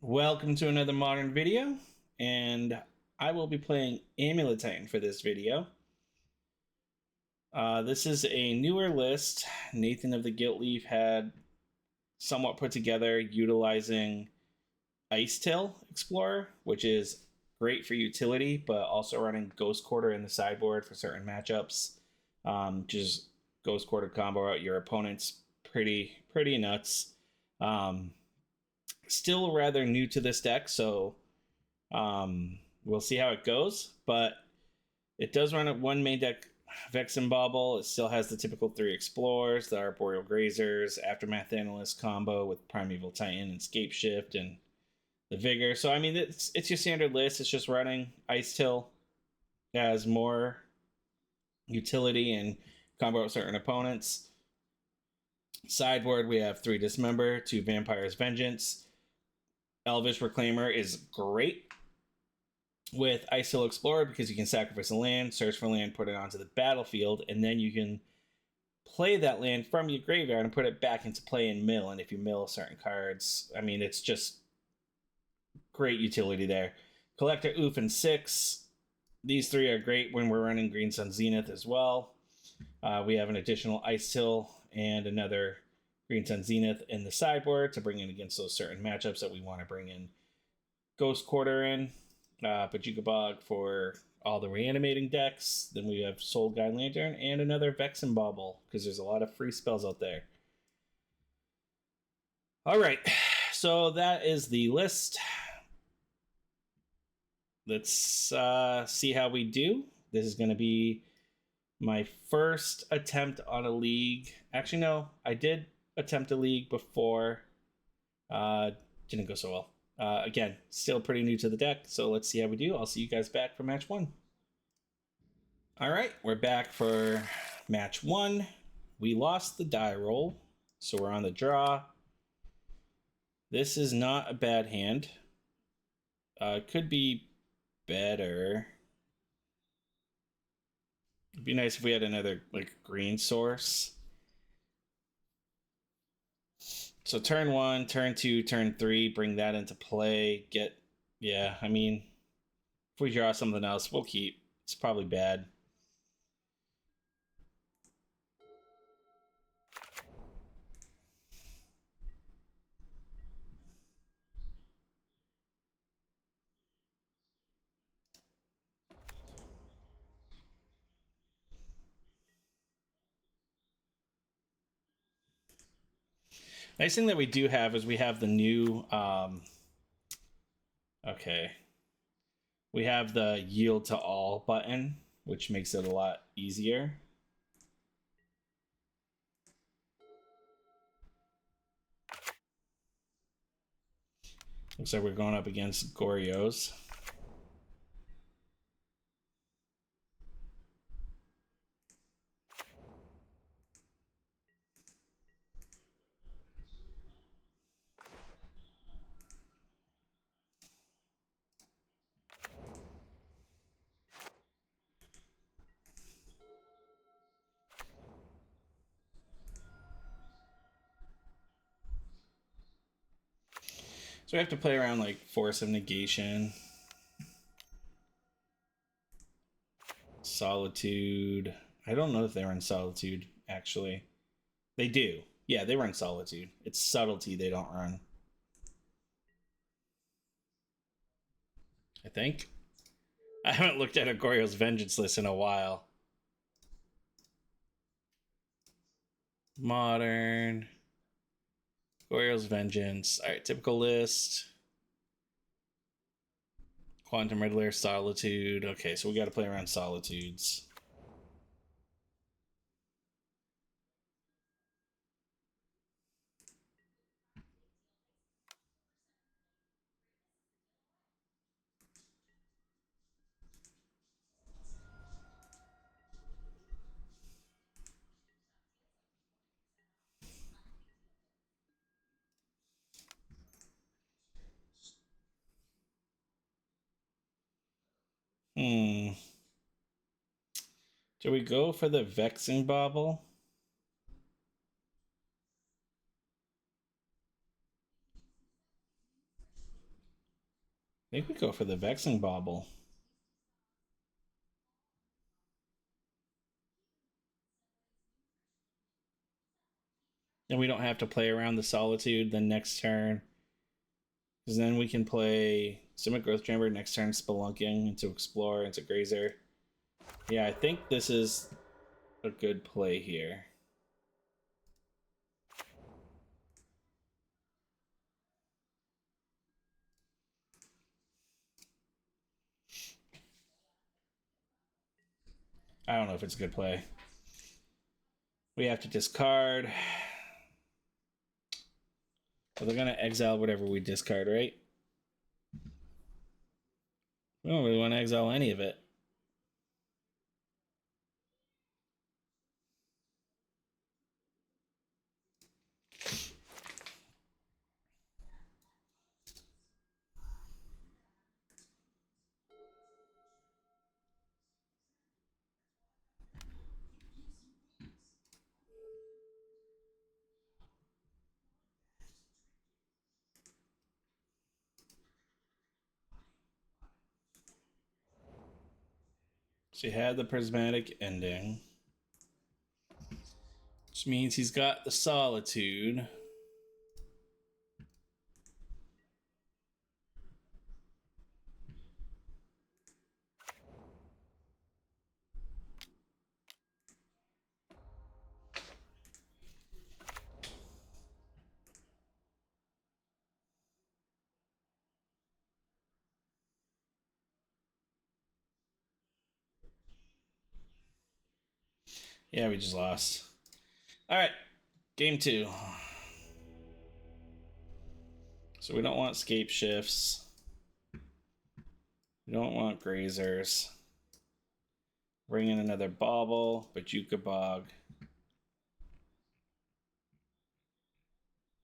Welcome to another modern video, and I will be playing Amulet for this video. This is a newer list Nathan of the Gilt Leaf had somewhat put together utilizing Icetill Explorer, which is great for utility, but also running Ghost Quarter in the sideboard for certain matchups. Just Ghost Quarter combo out your opponent's pretty nuts. Still rather new to this deck, so we'll see how it goes. But it does run at one main deck Vexen Bauble. It still has the typical three Explorers, the Arboreal Grazers, Aftermath Analyst combo with Primeval Titan and Scape Shift and the Vigor. So I mean, it's your standard list. It's just running Icetill as more utility and combo with certain opponents. Sideboard, we have 3 Dismember, 2 Vampire's Vengeance. Elvish Reclaimer is great with Icetill Explorer because you can sacrifice a land, search for land, put it onto the battlefield, and then you can play that land from your graveyard and put it back into play and mill. And if you mill certain cards, I mean, it's just great utility there. Collector Oof and 6. These 3 are great when we're running Green Sun Zenith as well. We have an additional Icetill and another Green Sun Zenith in the sideboard to bring in against those certain matchups that we want to bring in Ghost Quarter in. Pachuca Bog for all the reanimating decks. Then we have Soul Guide Lantern and another Vexen Bauble because there's a lot of free spells out there. All right, so that is the list. Let's see how we do. This is going to be my first attempt on a league. Actually, no, I did attempt a league before. Didn't go so well. Again, still pretty new to the deck, so let's see how we do. I'll see you guys back for match 1. All right, we're back for match 1. We lost the die roll, so we're on the draw. This is not a bad hand. Could be better. It'd be nice if we had another green source. So turn 1, turn 2, turn 3, bring that into play. I mean, if we draw something else, we'll keep. It's probably bad. Nice thing that we do have is we have the new okay. We have the yield to all button, which makes it a lot easier. Looks like we're going up against Goryos. So we have to play around like Force of Negation, Solitude. I don't know if they run Solitude, actually. They do. Yeah, they run Solitude. It's Subtlety they don't run, I think. I haven't looked at a Goryos Vengeance list in a while. Modern. Goryos Vengeance. Alright, typical list. Quantum Riddler, Solitude. Okay, so we got to play around Solitudes. Do we go for the Vexing Bauble? think we go for the Vexing Bauble. And we don't have to play around the Solitude the next turn. Because then we can play Simic Growth Chamber next turn, Spelunking into Explore, into Grazer. Yeah, I think this is a good play here. I don't know if it's a good play. We have to discard. Well, they're going to exile whatever we discard, right? We don't really want to exile any of it. So he had the Prismatic Ending, which means he's got the Solitude. Yeah, we just lost. All right, game 2. So we don't want Scape Shifts. We don't want Grazers. Bring in another Bauble, Bajuka Bog.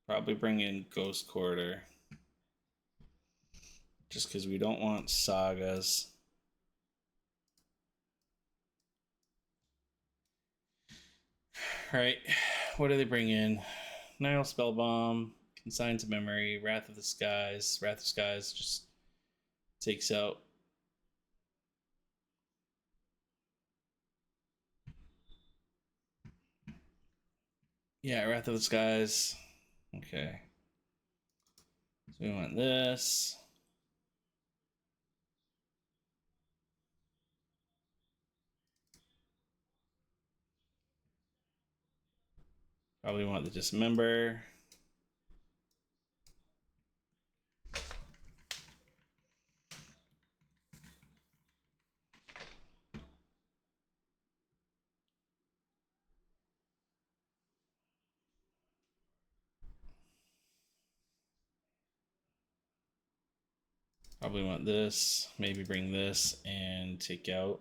Probably bring in Ghost Quarter. Just because we don't want Sagas. Right, what do they bring in? Nile Spellbomb, Consign to Memory, Wrath of the Skies. Wrath of the Skies just takes out. Yeah, Wrath of the Skies. Okay. So we want this. Probably want the Dismember. Probably want this. Maybe bring this and take out.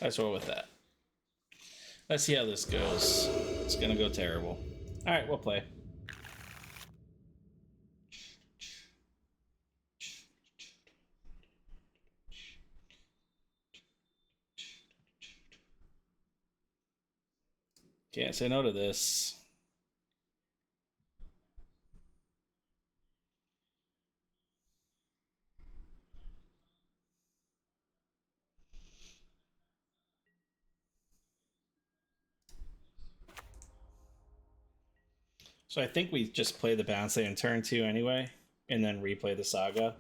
Let's roll with that. Let's see how this goes. It's gonna go terrible. All right, we'll play. Can't say no to this. So I think we just play the bounce in turn 2 anyway, and then replay the Saga.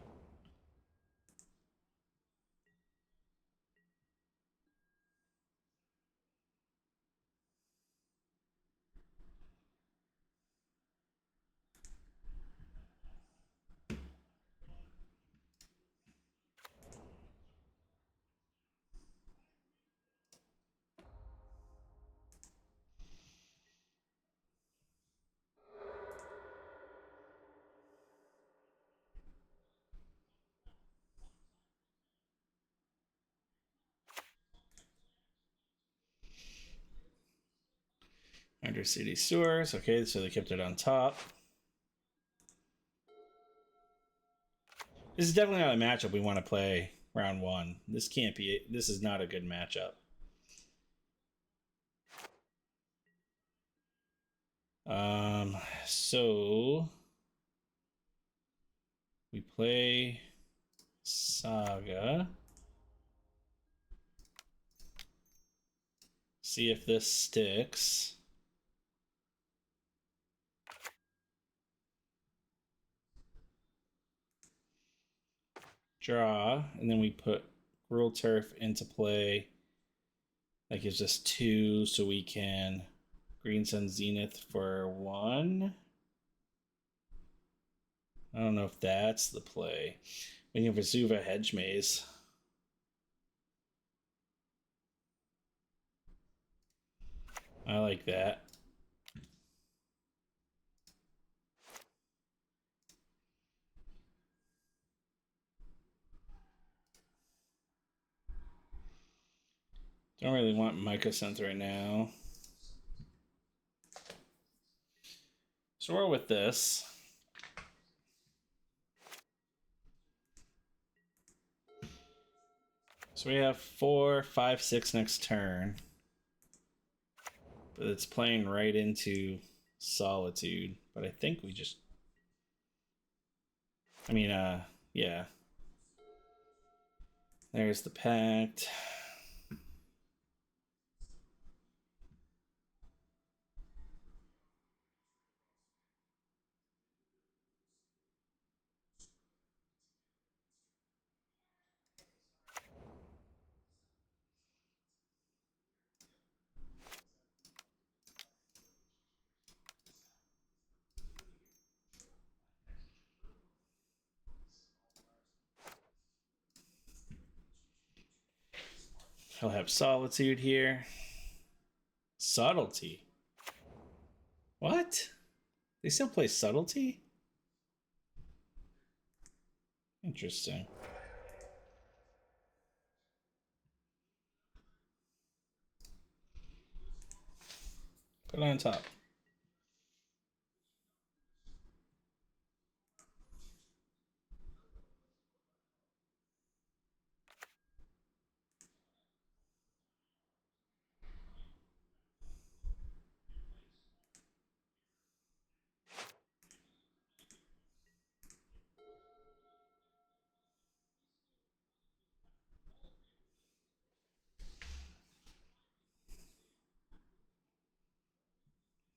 Undercity Sewers. Okay, so they kept it on top. This is definitely not a matchup we want to play round one. This can't be. This is not a good matchup. So we play Saga. See if this sticks. Draw, and then we put Gruel Turf into play. That gives us 2, so we can Green Sun Zenith for 1. I don't know if that's the play. We can Vesuva Hedge Maze. I like that. Don't really want Mycosynth right now. So we're with this. So we have 4, 5, 6 next turn. But it's playing right into Solitude. But I think we just... yeah. There's the Pact. He'll have Solitude here. Subtlety. What? They still play Subtlety? Interesting. Put it on top.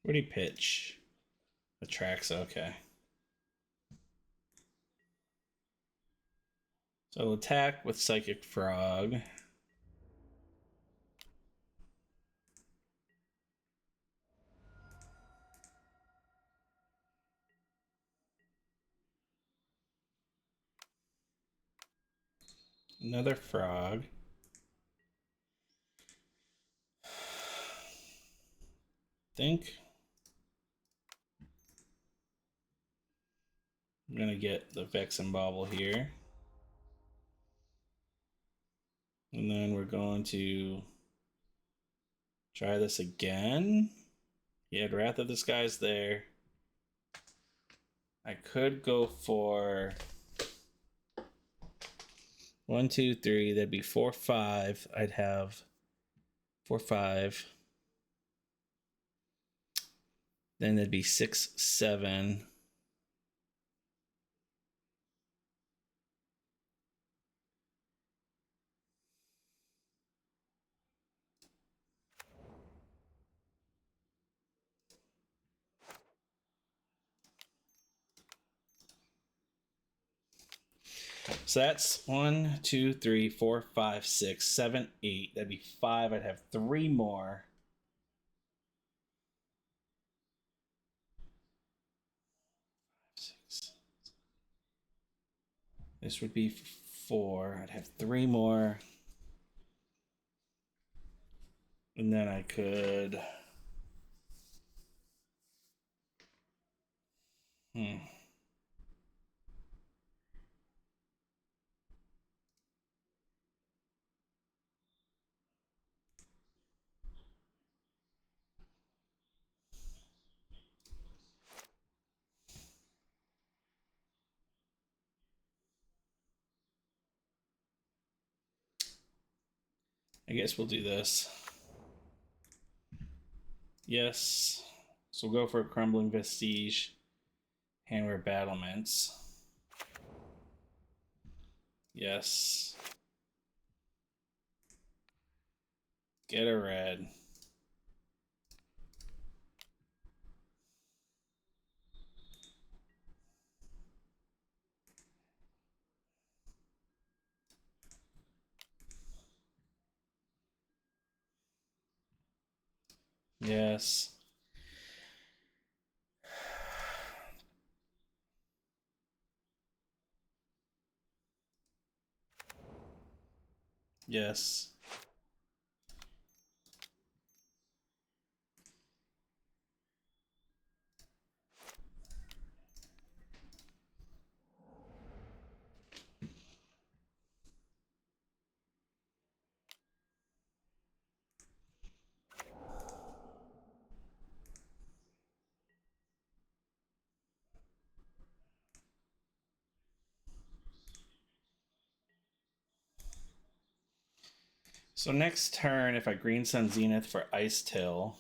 What do you pitch? The tracks, okay. So I'll attack with Psychic Frog. Another frog. Think I'm gonna get the Vex and Bobble here. And then we're going to try this again. He had Wrath of the Skies there. I could go for 1, 2, 3. That'd be 4, 5. I'd have 4, 5. Then that'd be 6, 7. So that's 1, 2, 3, 4, 5, 6, 7, 8. That'd be 5. I'd have 3 more. Six. This would be 4. I'd have 3 more. And then I could... I guess we'll do this. Yes. So we'll go for a Crumbling Vestige. Handwear Battlements. Yes. Get a red. Yes. Yes. So next turn, if I Green Sun Zenith for Icetill,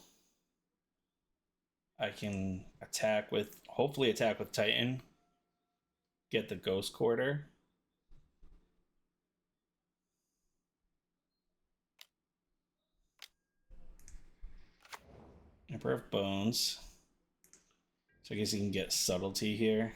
I can attack with, hopefully attack with Titan, get the Ghost Quarter. Emperor of Bones. So I guess you can get Subtlety here.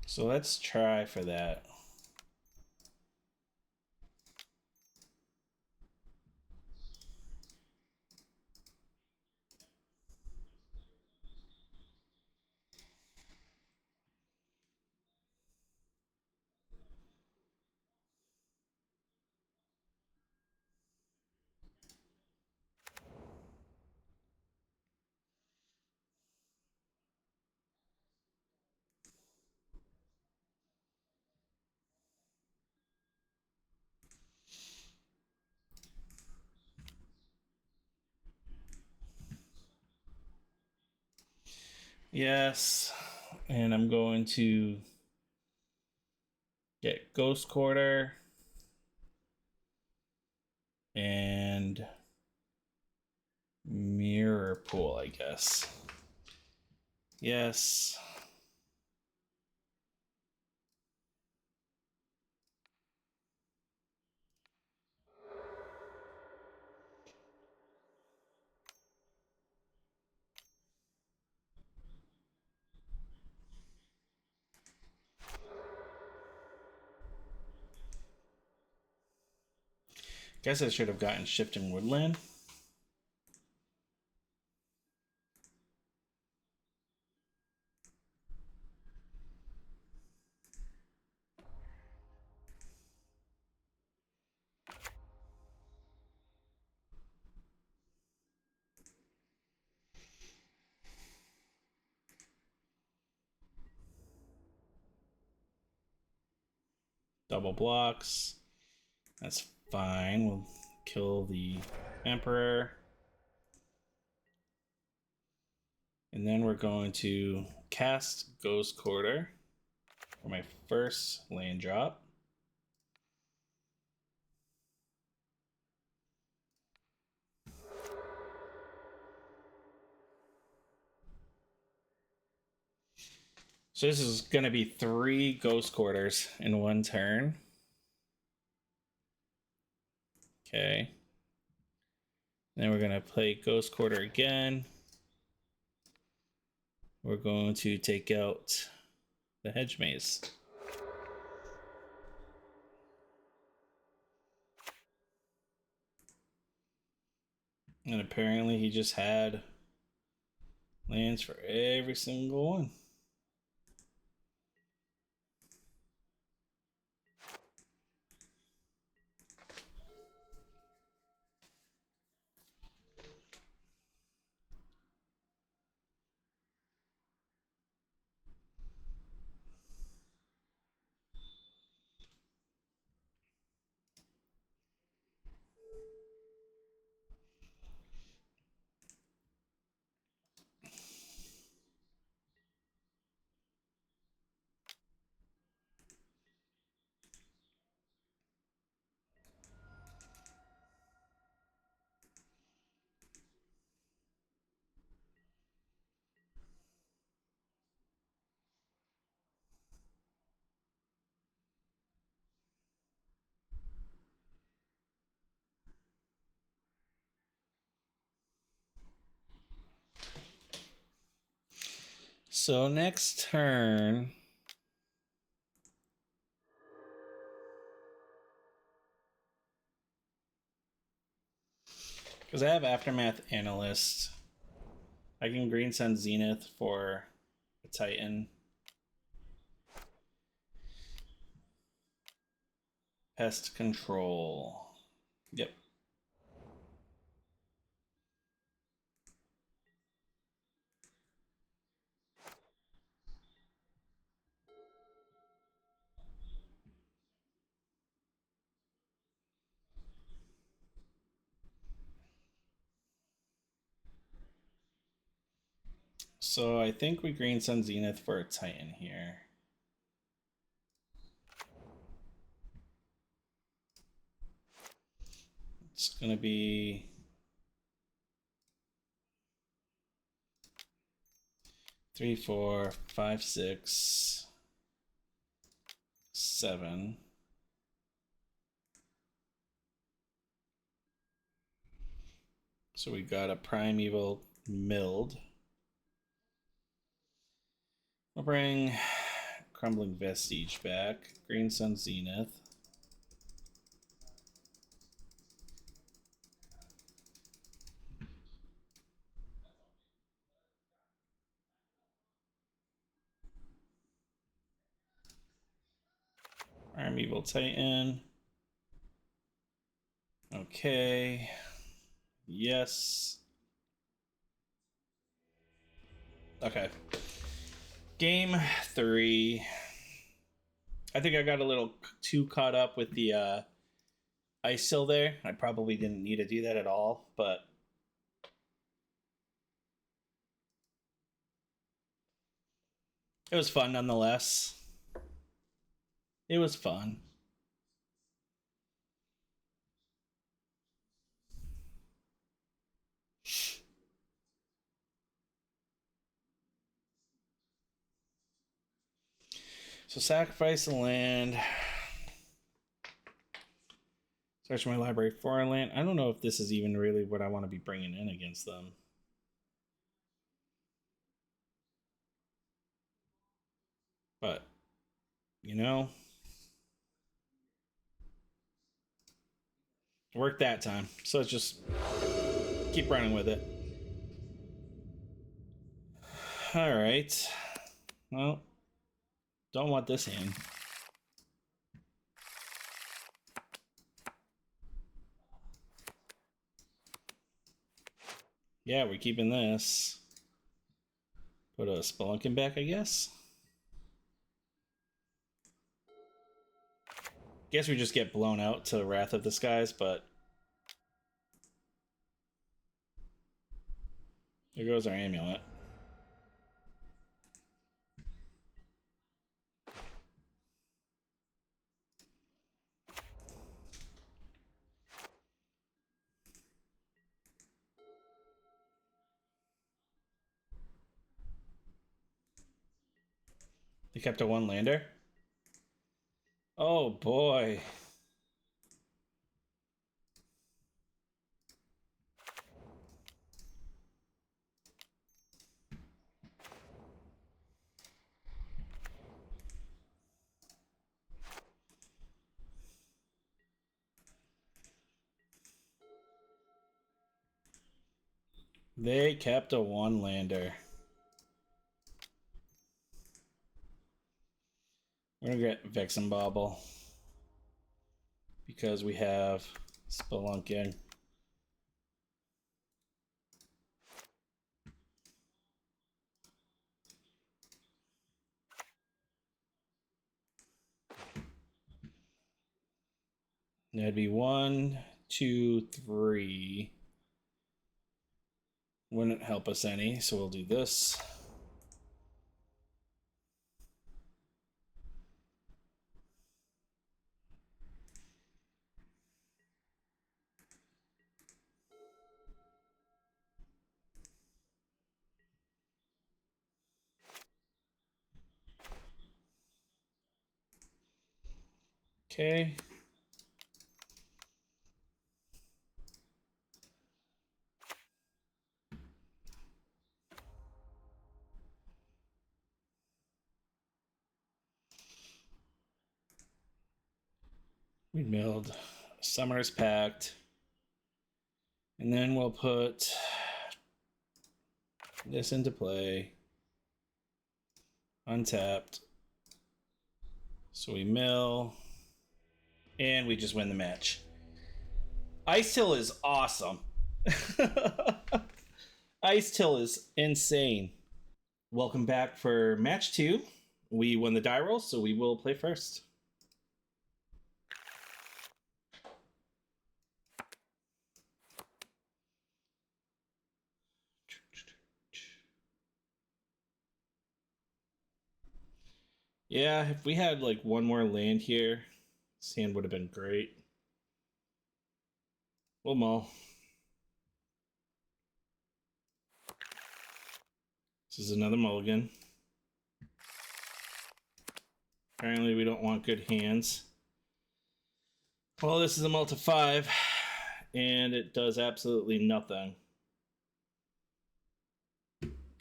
So let's try for that. Yes. And I'm going to get Ghost Quarter and Mirror Pool, I guess. Yes. Guess I should have gotten Shifting Woodland. Double blocks. That's fine. We'll kill the Emperor. And then we're going to cast Ghost Quarter for my first land drop. So this is going to be 3 Ghost Quarters in one turn. Okay. Then we're going to play Ghost Quarter again. We're going to take out the Hedge Maze. And apparently he just had lands for every single one. So next turn. Because I have Aftermath Analyst. I can green send Zenith for a Titan. Pest Control. Yep. So I think we green send Zenith for a Titan here. It's gonna be 3, 4, 5, 6, 7. So we got a Primeval Milled. We'll bring Crumbling Vestige back. Green Sun Zenith. Primeval Titan. Okay. Yes. Okay. Game 3. I think I got a little too caught up with the Icetill there. I probably didn't need to do that at all, but it was fun nonetheless. It was fun. So sacrifice the land. Search my library for a land. I don't know if this is even really what I want to be bringing in against them. But, you know, worked that time. So let's just keep running with it. All right. Well, don't want this in. Yeah, we're keeping this. Put a Spelunkin back, I guess. Guess we just get blown out to Wrath of the Skies, but there goes our amulet. They kept a one lander. Oh boy. They kept a one lander. We're gonna get Vexen Bobble because we have Spelunkin. That'd be 1, 2, 3. Wouldn't help us any, so we'll do this. Okay. We milled. Summer's Pact. And then we'll put this into play. Untapped. So we mill. And we just win the match. Icetill is awesome. Icetill is insane. Welcome back for match 2. We won the die roll, so we will play first. Yeah, if we had like one more land here, this hand would have been great. We'll mull. This is another mulligan. Apparently we don't want good hands. Well, this is a mull to 5, and it does absolutely nothing.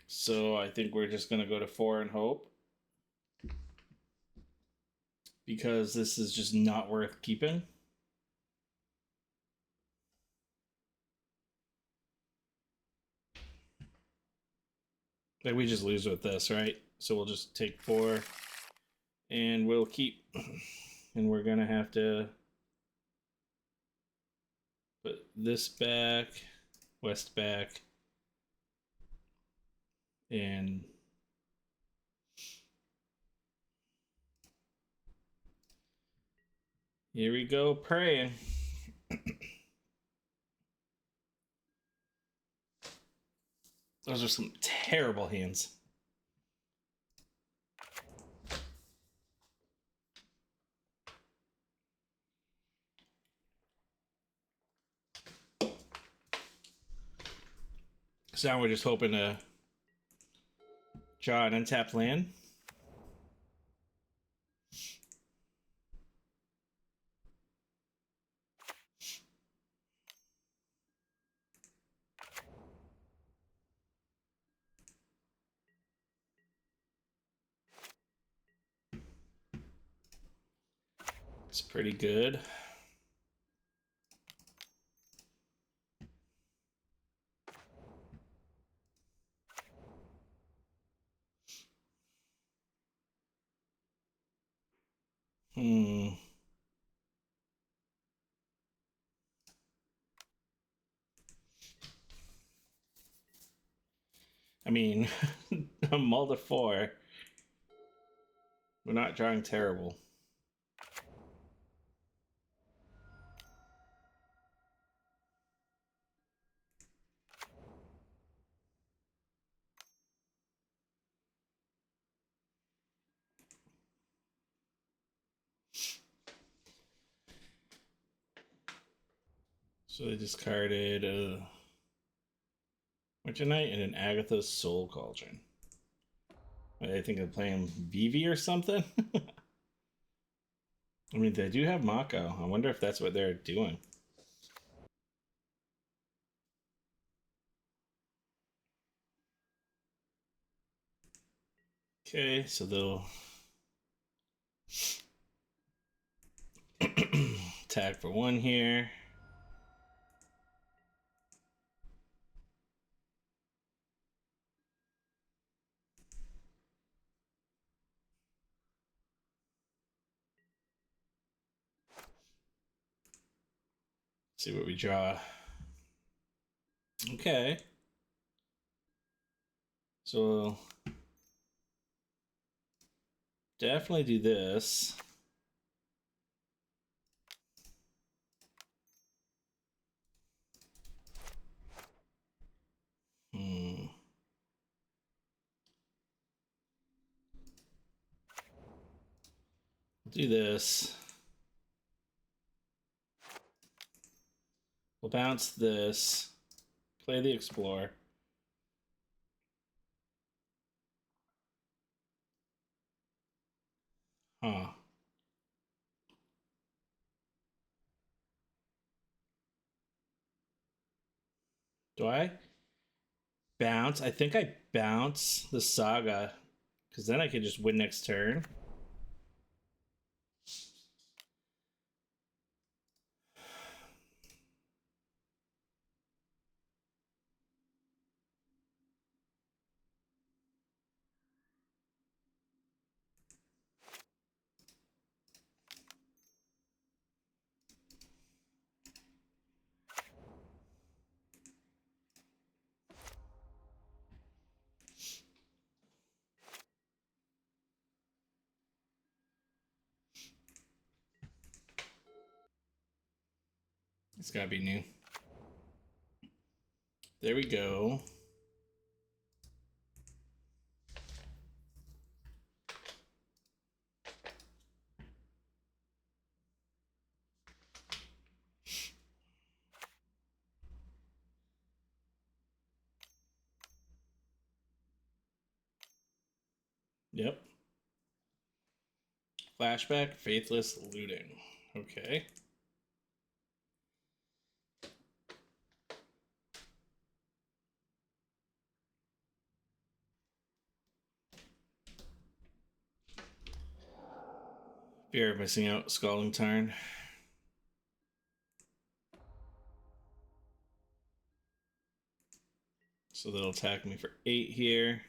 So I think we're just going to go to 4 and hope. Because this is just not worth keeping. Like we just lose with this, right? So we'll just take 4 and we'll keep. And we're gonna have to put this back, west back, and here we go, praying. Those are some terrible hands. So now we're just hoping to draw an untapped land. It's pretty good. I mean, a mull to 4. We're not drawing terrible. So they discarded a Winter Knight and an Agatha's Soul Cauldron. I think they're playing Vivi or something. I mean, they do have Mako. I wonder if that's what they're doing. Okay, so they'll tag for 1 here. See what we draw. Okay. So we'll definitely do this. Do this. We'll bounce this. Play the Explorer. Huh. Do I bounce? I think I bounce the Saga. Because then I can just win next turn. It's gotta be new. There we go. Yep. Flashback, faithless looting. Okay. Fear of missing out, Scalding Tarn. So they'll attack me for 8 here.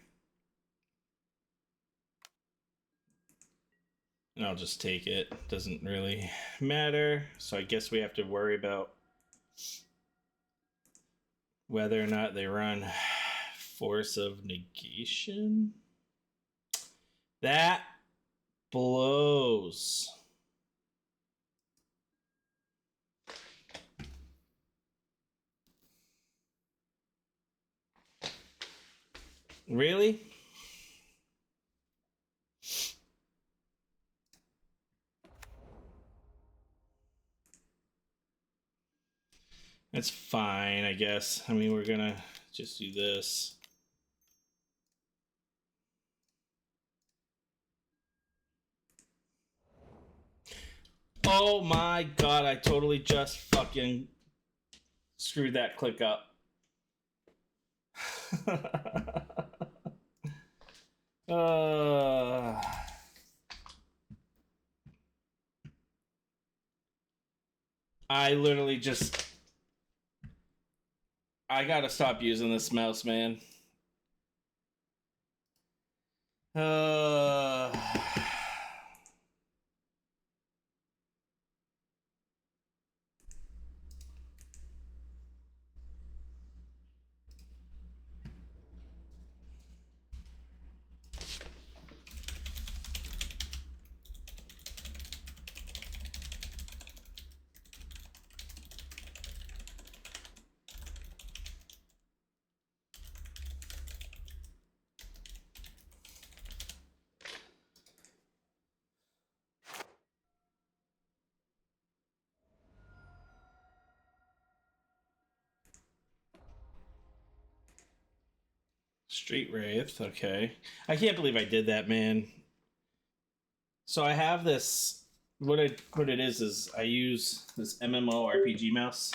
And I'll just take it. Doesn't really matter. So I guess we have to worry about whether or not they run Force of Negation. That blows. Really? That's fine, I guess. I mean, we're gonna just do this. Oh my god, I totally just fucking screwed that click up. I literally just... I gotta stop using this mouse, man. Street Wraith, okay. I can't believe I did that, man. So I have this... What it is I use this MMO RPG mouse.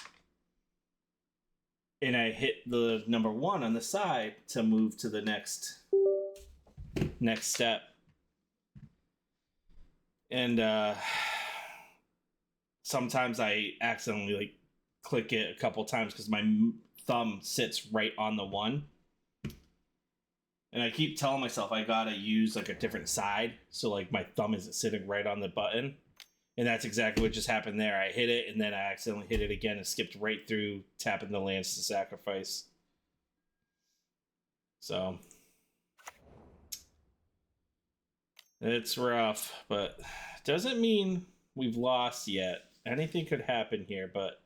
And I hit the number 1 on the side to move to the next step. And sometimes I accidentally like click it a couple times because my thumb sits right on the 1. And I keep telling myself I gotta use like a different side so like my thumb isn't sitting right on the button. And that's exactly what just happened there. I hit it and then I accidentally hit it again and skipped right through tapping the lance to sacrifice. So it's rough, but doesn't mean we've lost yet. Anything could happen here, but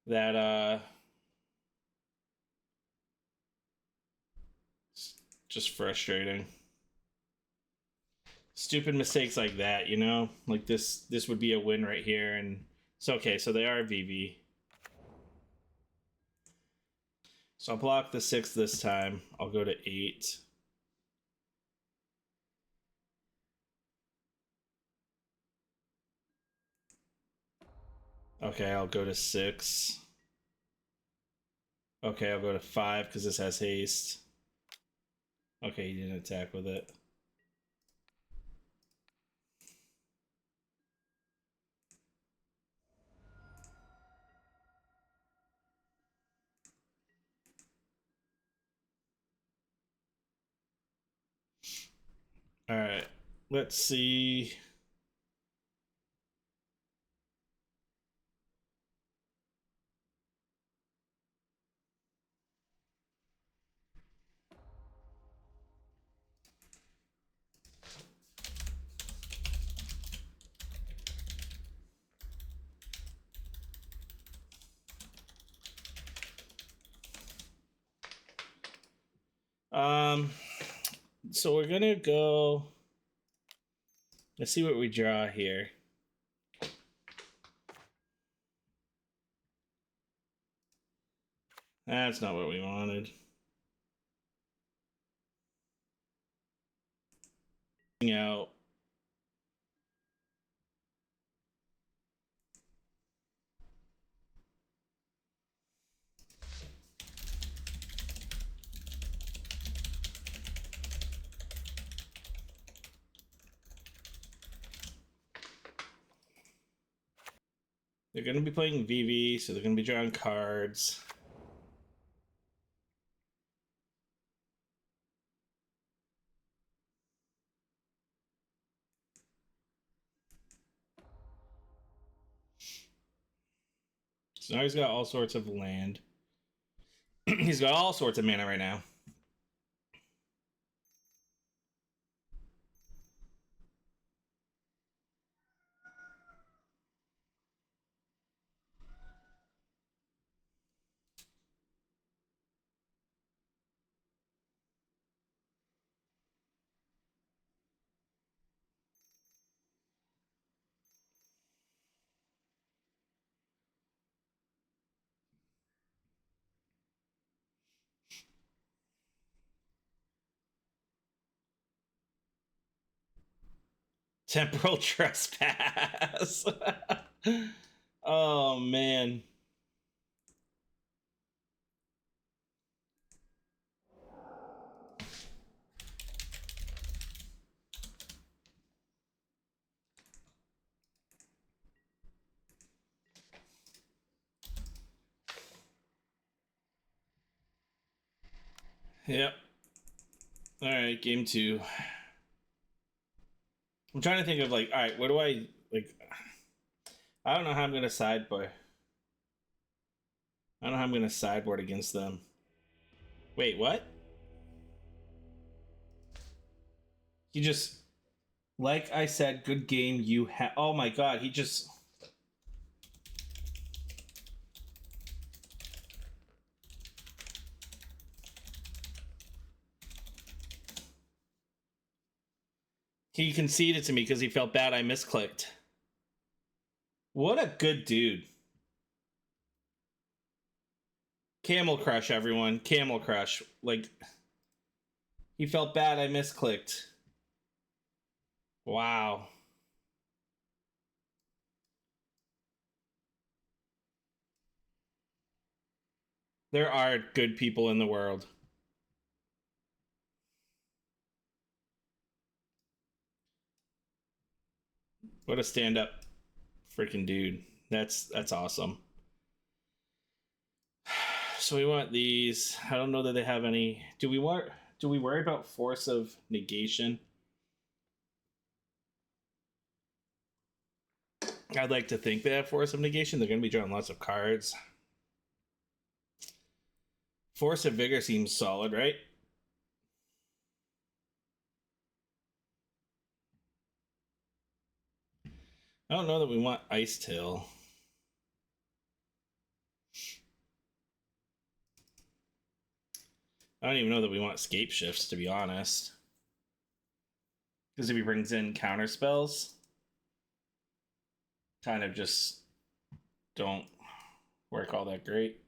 that just frustrating. Stupid mistakes like that, you know? Like this would be a win right here, and it's okay. So they are Vivi. So I'll block the 6 this time. I'll go to 8. Okay, I'll go to 6. Okay, I'll go to 5 because this has haste. Okay, he didn't attack with it. All right, let's see. So we're gonna go. Let's see what we draw here. That's not what we wanted. Out. They're going to be playing Vivi, so they're going to be drawing cards. So now he's got all sorts of land. He's got all sorts of mana right now. Temporal trespass. Oh man. Yep. All right, game 2. I'm trying to think of like, all right, what do I like? I don't know how I'm gonna sideboard. I don't know how I'm gonna sideboard against them. Wait, what? He just, like I said, good game. You have. Oh my god, he just. He conceded to me because he felt bad I misclicked. What a good dude. Camel Crush, everyone. Camel Crush. Like, he felt bad I misclicked. Wow. There are good people in the world. What a stand-up freaking dude. That's awesome. So we want these. I don't know that they have any. Do we worry about Force of Negation? I'd like to think they have Force of Negation. They're going to be drawing lots of cards. Force of Vigor seems solid, right? I don't know that we want Icetill. I don't even know that we want Scape Shifts, to be honest. Because if he brings in counter spells, kind of just don't work all that great.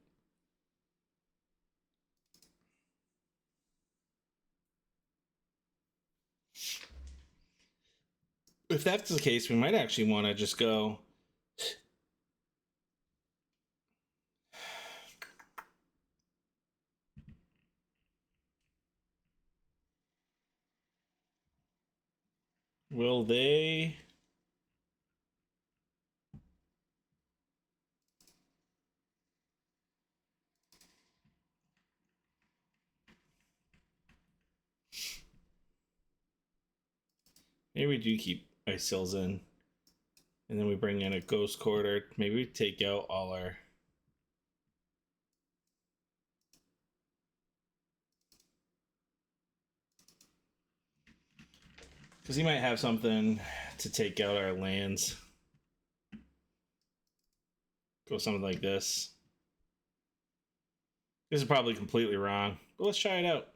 If that's the case, we might actually want to just go. Will they? Maybe we do keep Icetill's in. And then we bring in a Ghost Quarter. Maybe we take out all our. Because he might have something to take out our lands. Go something like this. This is probably completely wrong, but let's try it out.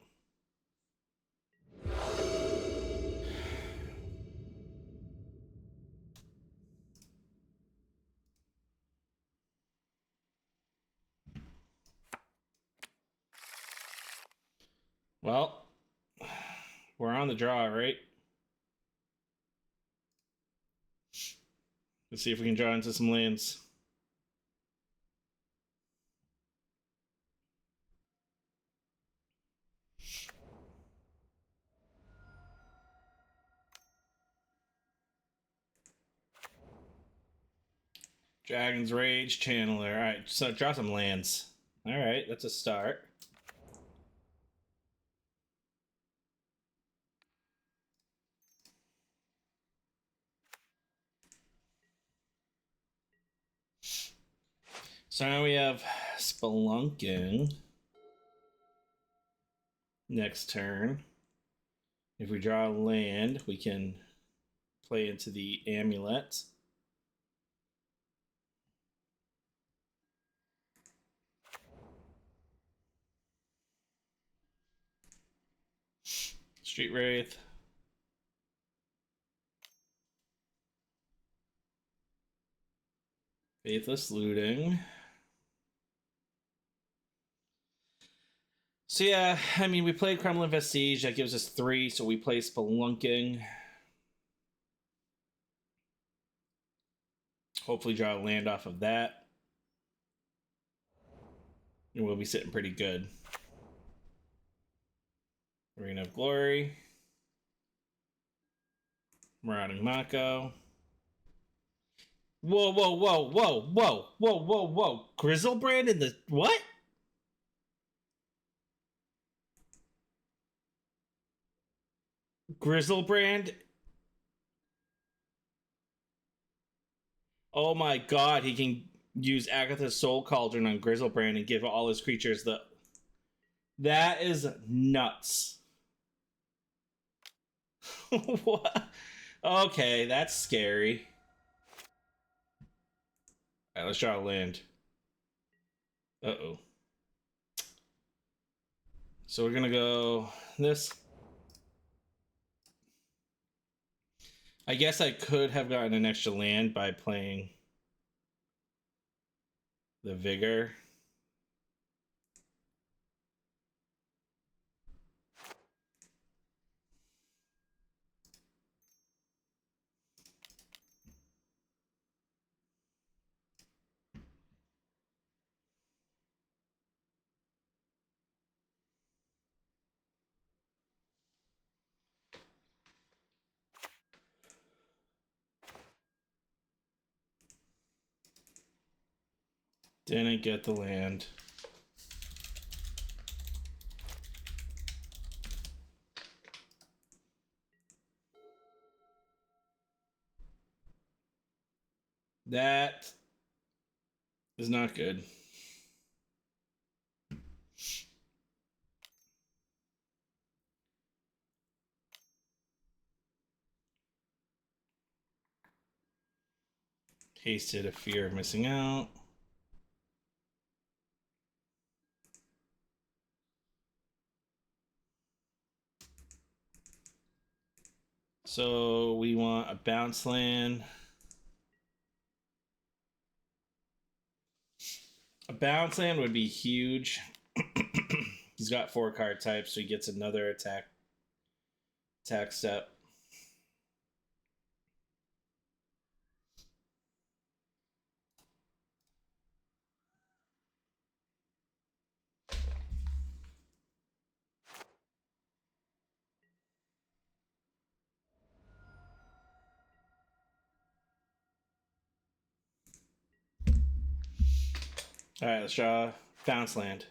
Well, we're on the draw, right? Let's see if we can draw into some lands. Dragon's Rage, Channeler. Alright, so draw some lands. Alright, that's a start. So now we have Spelunking next turn. If we draw a land, we can play into the Amulet. Street Wraith. Faithless Looting. So yeah, I mean, we played Kremlin Vestige. That gives us 3, so we play Spelunking. Hopefully draw a land off of that. And we'll be sitting pretty good. We're going to have Glory. Marauding Mako. Whoa, whoa, whoa, whoa, whoa, whoa, whoa, whoa. Grizzlebrand in the... What? Grizzlebrand? Oh my god, he can use Agatha's Soul Cauldron on Grizzlebrand and give all his creatures the... That is nuts. What? Okay, that's scary. Alright, let's draw a land. Uh-oh. So we're gonna go this. I guess I could have gotten an extra land by playing the Vigor. Didn't get the land. That is not good. Tasted a fear of missing out. So we want a bounce land. A bounce land would be huge. He's got 4 card types, so he gets another attack step. All right, let's draw bounce land.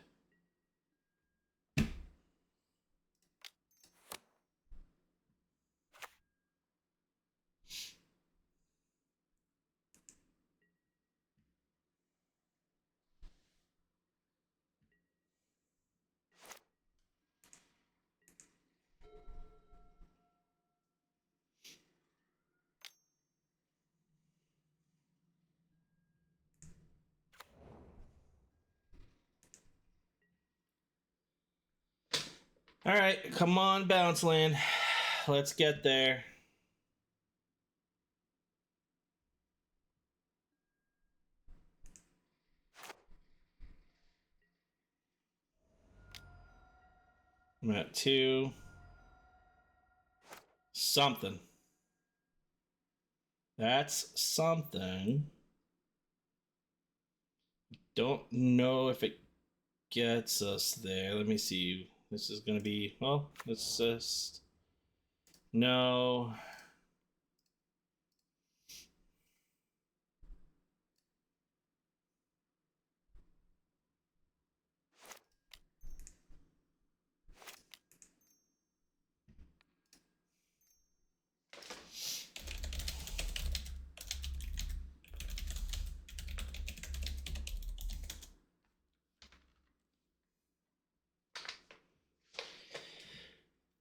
All right, come on, bounce land. Let's get there. I'm at 2. Something. That's something. Don't know if it gets us there. Let me see. This is going to be, well, let's just. No.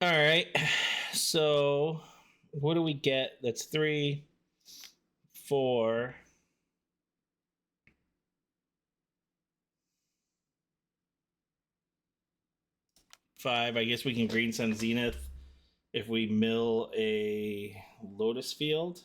All right. So, what do we get? That's 3, 4. 5. I guess we can Green Sun Zenith if we mill a Lotus Field.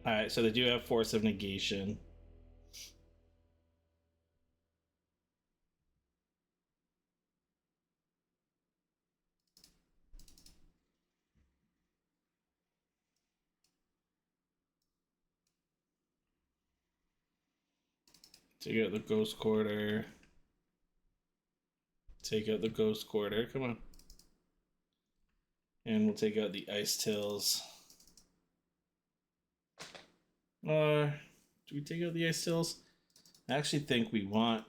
All right, so they do have Force of Negation. Take out the Ghost Quarter. Take out the Ghost Quarter. Come on. And we'll take out the Icetills. Do we take out the Icetills? I actually think we want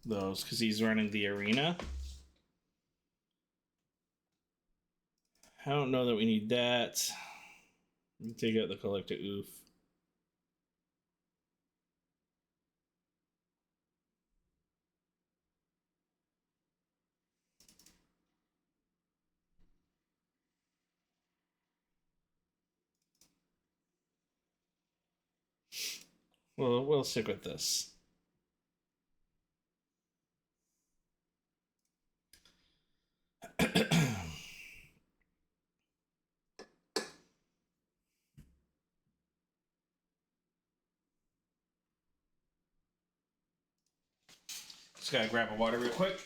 those because he's running the arena. I don't know that we need that. We take out the Collector Oof. Well, we'll stick with this. Just gotta grab a water real quick.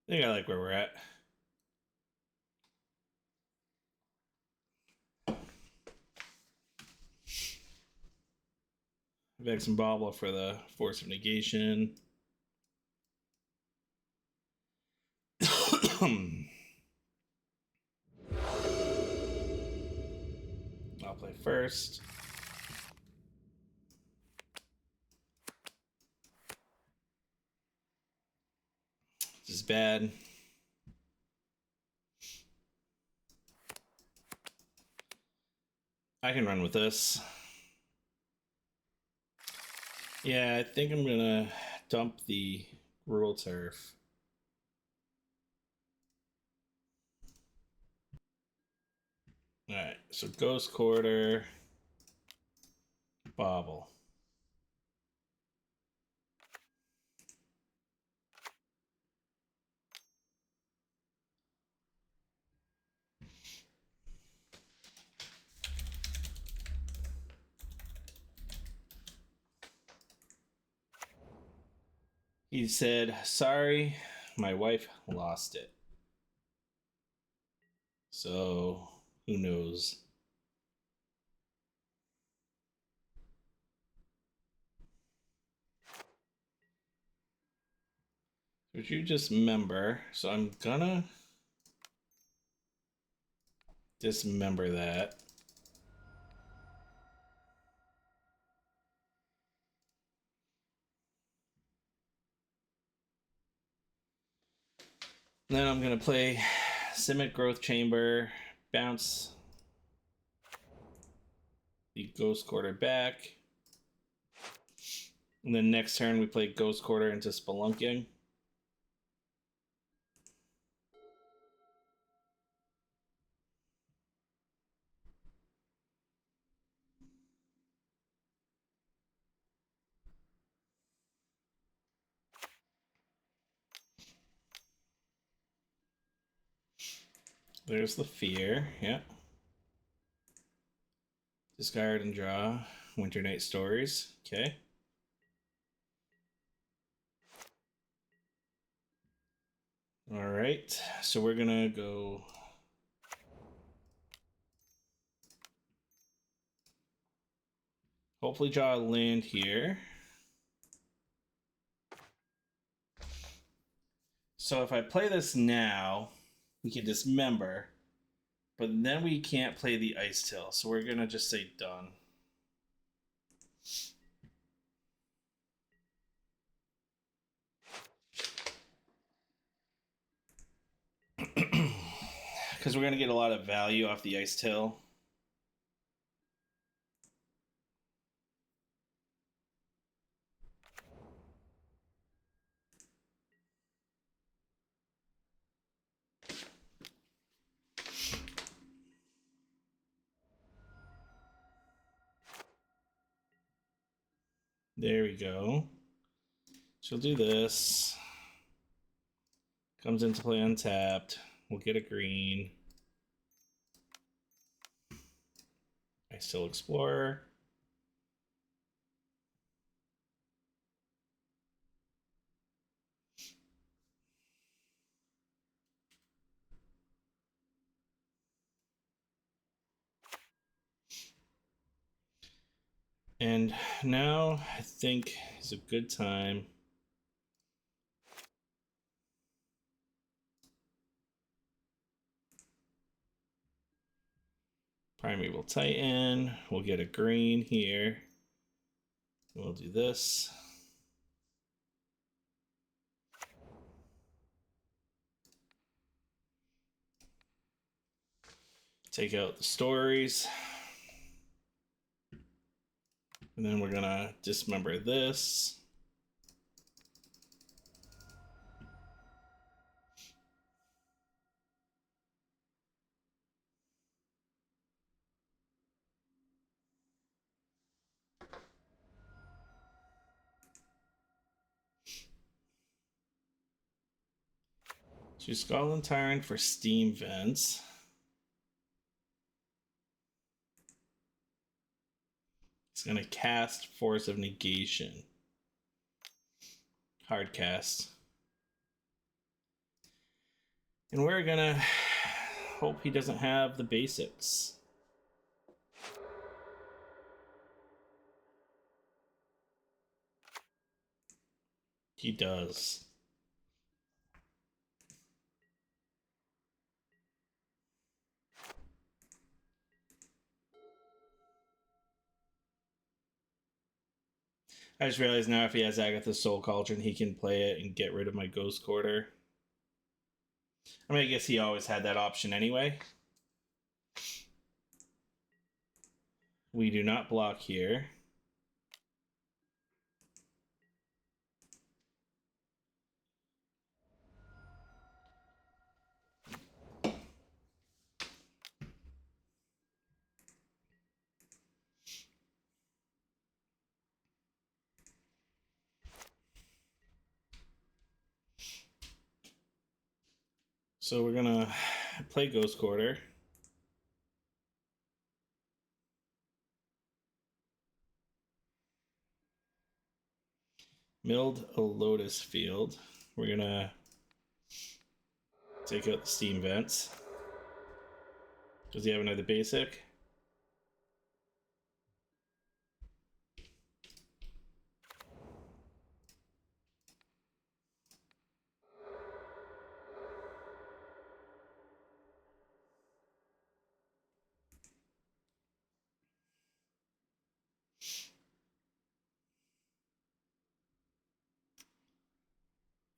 I think I like where we're at. Vex and Bobble for the Force of Negation. I'll play first. This is bad. I can run with this. Yeah, I think I'm gonna dump the Rural Turf. Alright, so Ghost Quarter, Bobble. He said, "Sorry, my wife lost it." So, who knows? Would you dismember? So I'm gonna dismember that. Then I'm gonna play Simic Growth Chamber, bounce the Ghost Quarter back. And then next turn we play Ghost Quarter into Spelunking. There's the Fear, yeah. Discard and draw Winter Night Stories, okay. Alright, so we're gonna go hopefully draw a land here. So if I play this now, we can dismember, but then we can't play the Icetill, so we're gonna just say done. Because we're gonna get a lot of value off the Icetill. There we go. She'll do this. Comes into play untapped. We'll get a green. Icetill Explorer. And now I think is a good time. Primeval Titan. We'll get a green here. We'll do this. Take out the stories. And then we're gonna dismember this. Choose Scotland Tyrant for Steam Vents. It's gonna cast Force of Negation. Hard cast. And we're gonna hope he doesn't have the basics. He does. I just realized now if he has Agatha's Soul Cauldron, he can play it and get rid of my Ghost Quarter. I mean, I guess he always had that option anyway. We do not block here. So we're gonna play Ghost Quarter. Milled a Lotus Field. We're gonna take out the steam vents. Does he have another basic?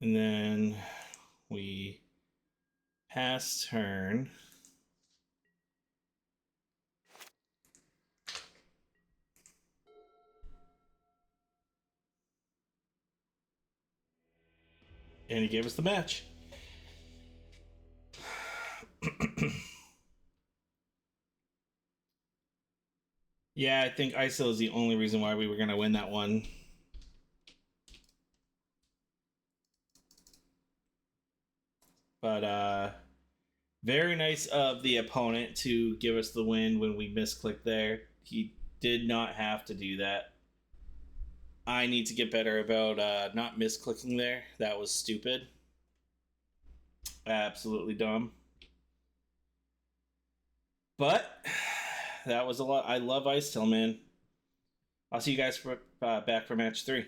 And then we pass turn. And he gave us the match. Yeah, I think Icetill is the only reason why we were going to win that one. But very nice of the opponent to give us the win when we misclicked there. He did not have to do that. I need to get better about not misclicking there. That was stupid. Absolutely dumb. But that was a lot. I love Icetill, man. I'll see you guys back for match 3.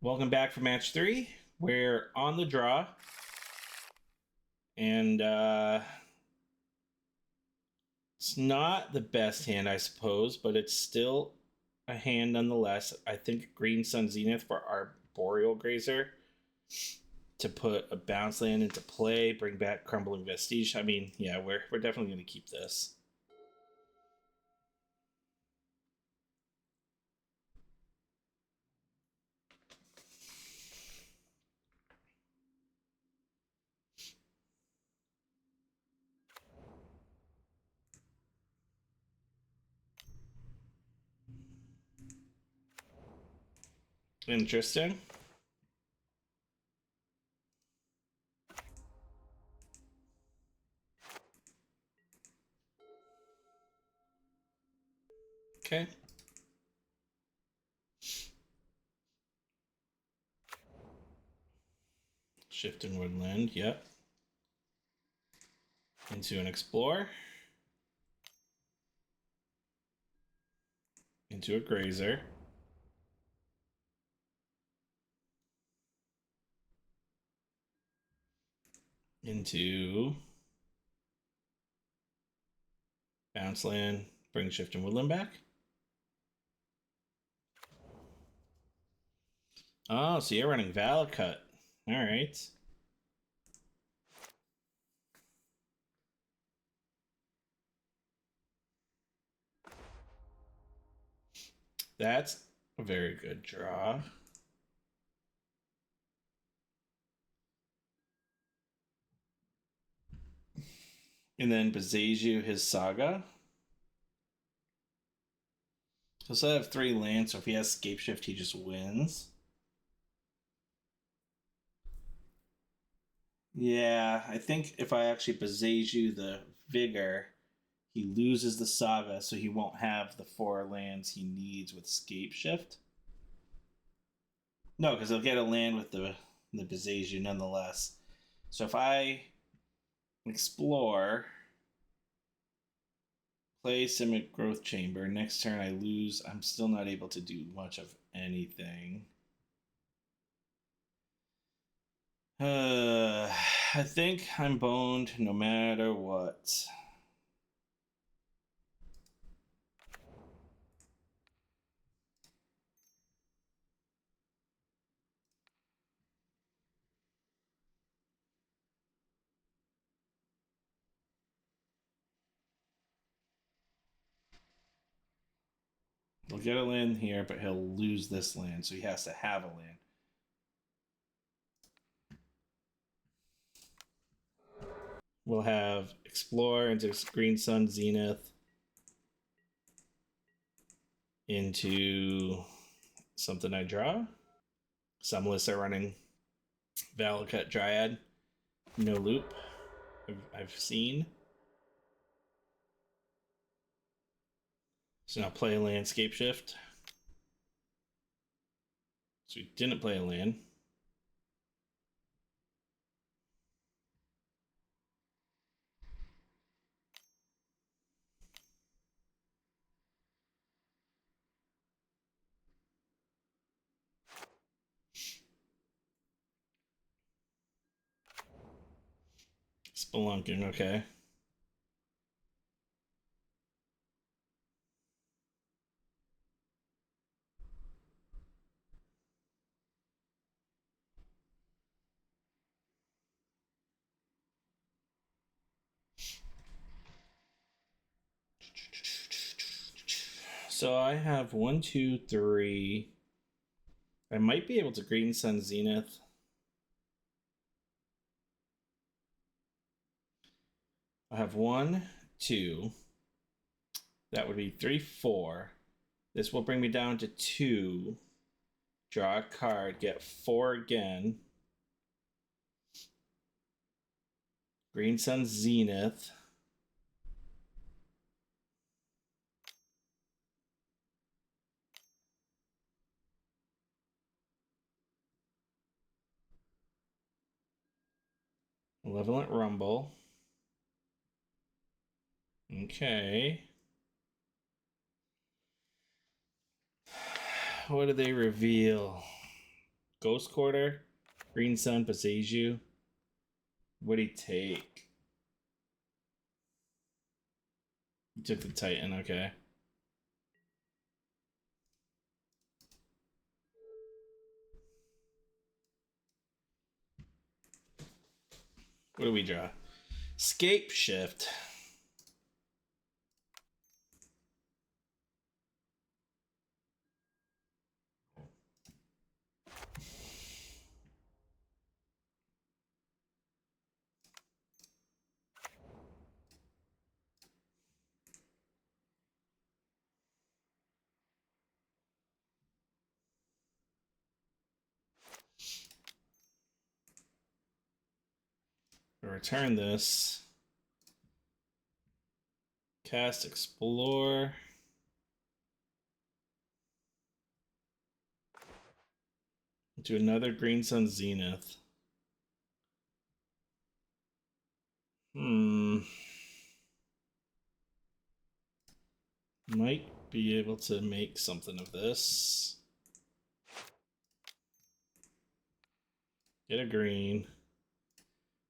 Welcome back for match 3. We're on the draw. And it's not the best hand, I suppose, but it's still a hand nonetheless. I think Green Sun Zenith for our Boreal Grazer to put a bounce land into play, bring back Crumbling Vestige. I mean, yeah, we're definitely going to keep this. Interesting. Okay. Shifting Woodland, yep. Into an Explorer. Into a Grazer. Into Bounce Land, bring Shifting Woodland back. Oh, so you're running Valakut. Alright. That's a very good draw. And then Bezeju his Saga. He'll still have 3 lands, so if he has Scape Shift, he just wins. Yeah, I think if I actually Bezeju the Vigor, he loses the Saga, so he won't have the 4 lands he needs with Scape Shift. No, because he'll get a land with the Bezeju nonetheless. So if I explore, play Simic Growth Chamber, next turn I lose, I'm still not able to do much of anything. I think I'm boned no matter what. He'll get a land here, but he'll lose this land, so he has to have a land. We'll have Explore into Green Sun Zenith into something I draw. Some lists are running Valakut Dryad, no loop. I've seen. So now play Landscape Shift. So we didn't play a land. Spelunking, okay. So I have 1, 2, 3. I might be able to Green Sun Zenith. I have 1, 2. That would be 3, 4. This will bring me down to 2. Draw a card, get 4 again. Green Sun Zenith. Malevolent Rumble. Okay. What do they reveal? Ghost Quarter? Green Sun Passeju? What'd he take? He took the Titan, okay. What do we draw? Scape Shift. Return this. Cast Explore. Do another Green Sun Zenith. Might be able to make something of this. Get a green.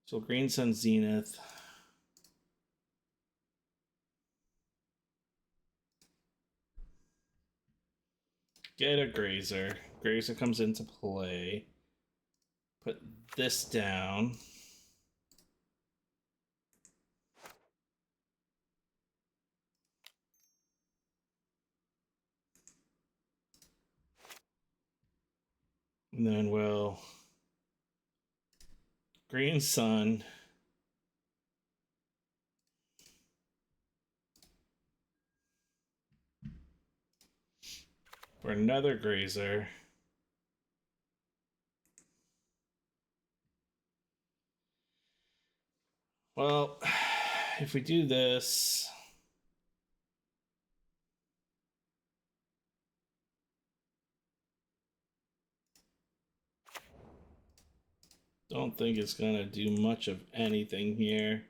So Green Sun Zenith. Get a Grazer. Grazer comes into play. Put this down. And then we'll Green Sun. For another Grazer. Well, if we do this, don't think it's gonna do much of anything here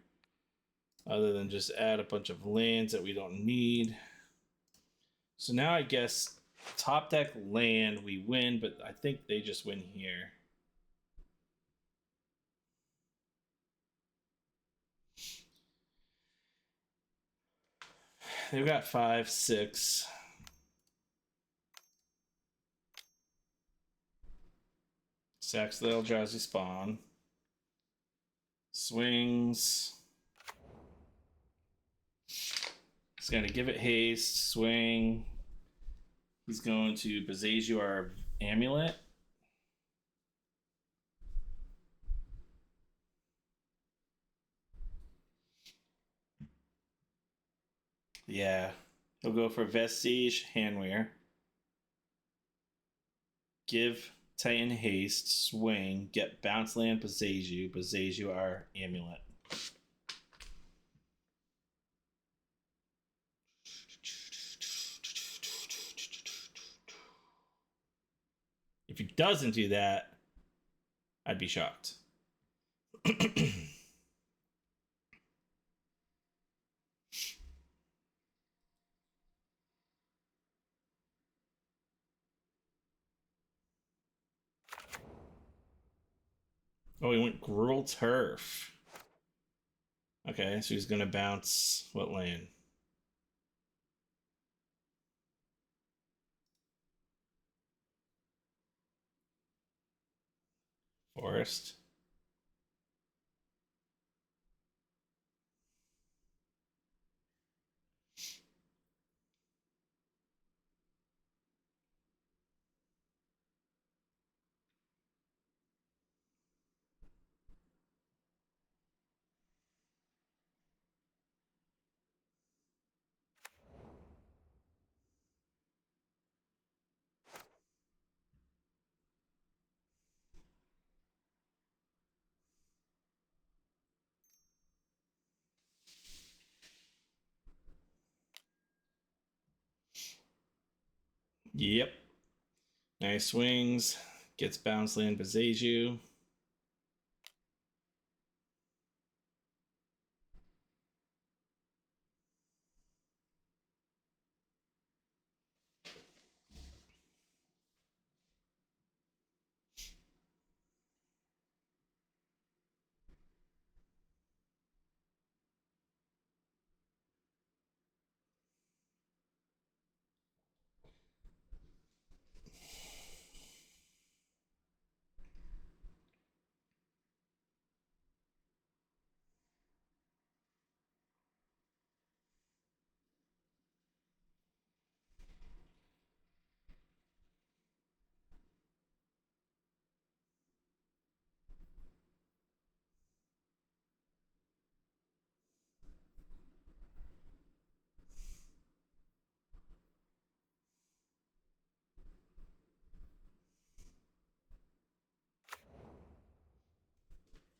other than just add a bunch of lands that we don't need. So now I guess top deck land, we win, but I think they just win here. They've got 5, 6. Sacks the Eldrazi spawn. Swings. He's going to give it haste. Swing. He's going to Passeju our Amulet. Yeah. He'll go for Vestige, Handwear. Give Titan haste, swing, get bounce land, Passeju, Passeju our Amulet. If he doesn't do that, I'd be shocked. Oh, he went Gruel Turf. Okay, so he's gonna bounce what land? Forest. Yep. Nice swings. Gets bounce land Bezeju.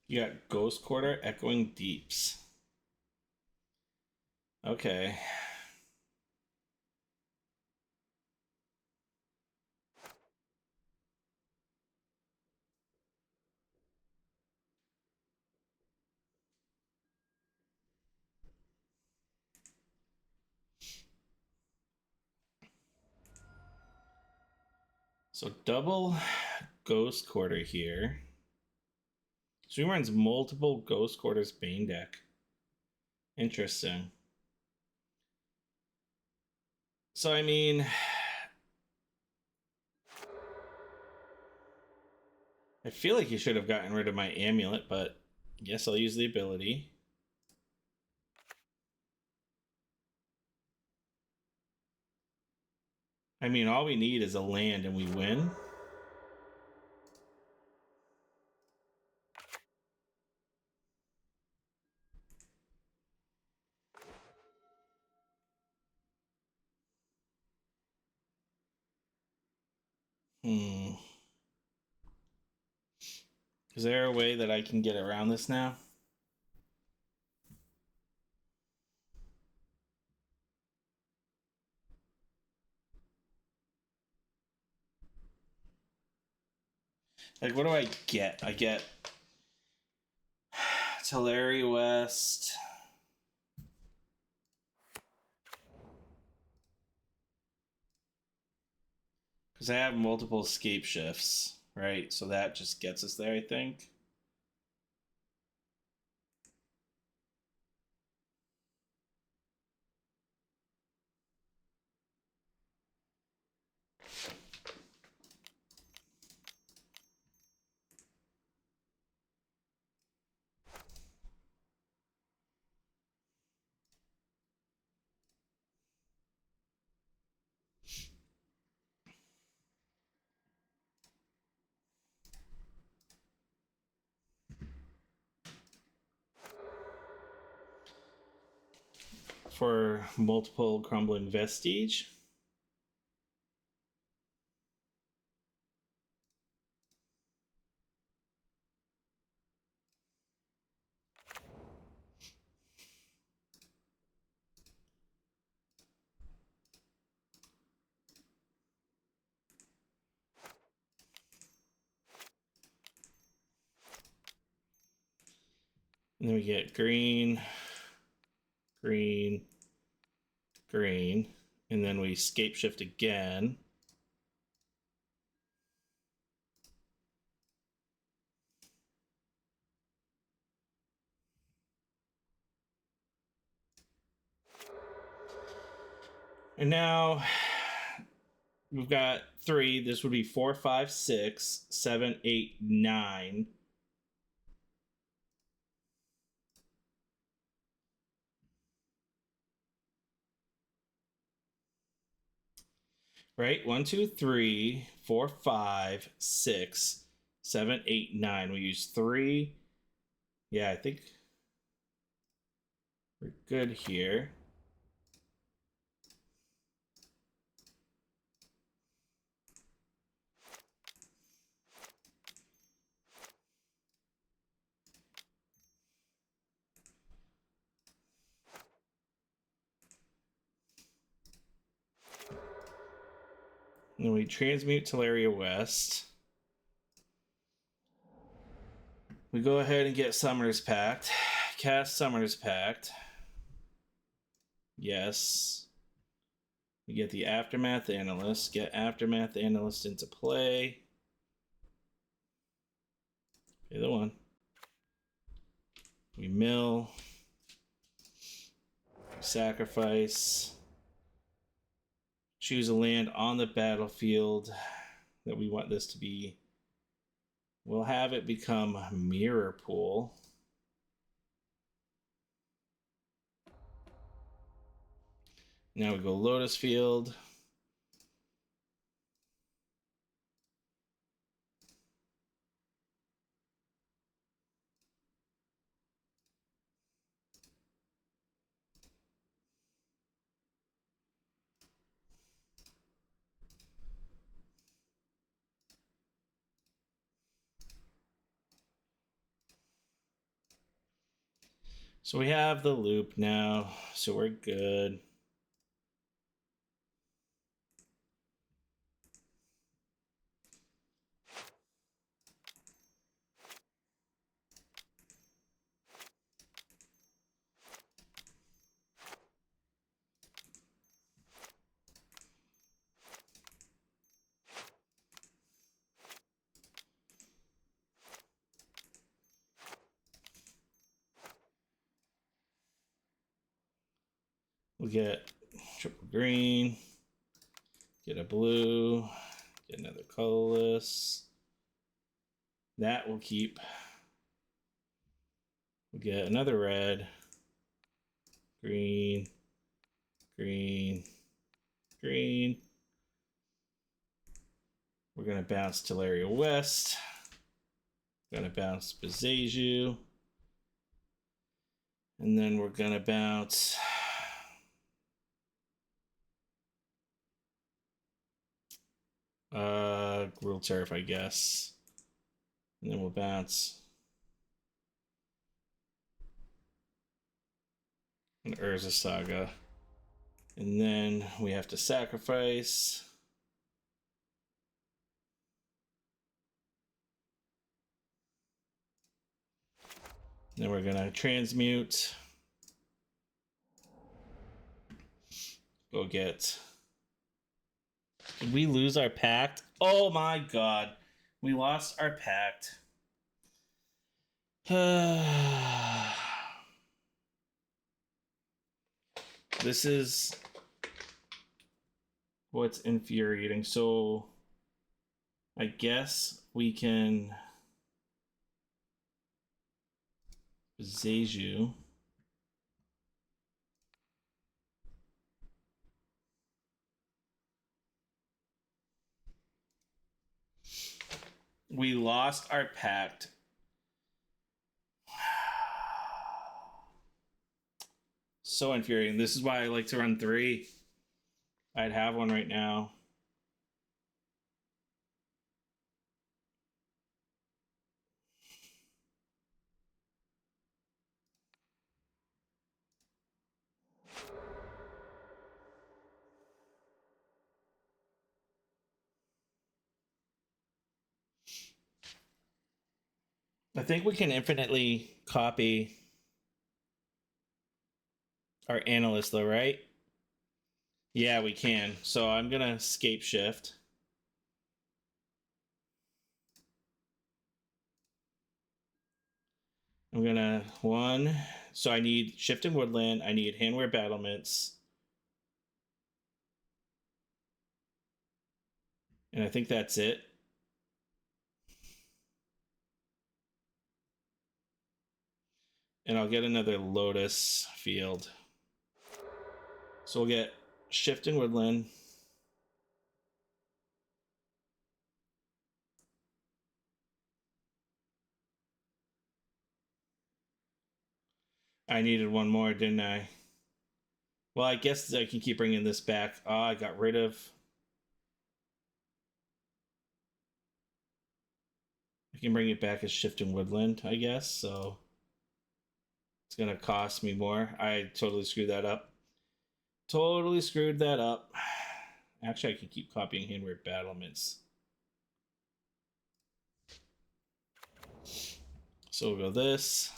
You got Ghost Quarter, Echoing Deeps. Okay. So double Ghost Quarter here. So he runs multiple Ghost Quarters Bane deck. Interesting. So I mean, I feel like he should have gotten rid of my Amulet, but I guess I'll use the ability. I mean, all we need is a land and we win. Hmm. Is there a way that I can get around this now? Like, what do I get? I get Tulare West. Because I have multiple escape shifts, right? So that just gets us there, I think. For multiple crumbling vestige. And then we get green, green, green, and then we scape shift again. And now we've got 3. This would be 4, 5, 6, 7, 8, 9. Right? 1, 2, 3, 4, 5, 6, 7, 8, 9. We use 3. Yeah, I think we're good here. And we transmute Teleria West. We go ahead and get Summoner's Pact. Cast Summoner's Pact. Yes. We get the Aftermath Analyst. Get Aftermath Analyst into play. Either one. We mill. Sacrifice. Choose a land on the battlefield that we want this to be. We'll have it become Mirror Pool. Now we go Lotus Field. So we have the loop now, so we're good. We'll get triple green, get a blue, get another colorless. That will keep. We'll get another red, green, green, green. We're going to bounce Teleria West. We're going to bounce Bezeju. And then we're going to bounce Gruel Turf, I guess. And then we'll bounce an Urza Saga. And then we have to sacrifice. Then we're going to transmute. Go get. Did we lose our pact? Oh my god. We lost our pact. This is what's infuriating. So I guess we can Zeju. We lost our pact. So infuriating. This is why I like to run 3. I'd have one right now. I think we can infinitely copy Our analyst, though, right? Yeah, we can. So I'm gonna escape shift. I'm gonna one. So I need shift and woodland. I need handwear battlements, and I think that's it. And I'll get another lotus field. So we'll get shift and woodland. I needed one more, didn't I? Well, I guess I can keep bringing this back. Oh, I got rid of. I can bring it back as shift and woodland, I guess. So it's gonna cost me more. I totally screwed that up. Totally screwed that up. Actually, I can keep copying handwear battlements. So we'll go this.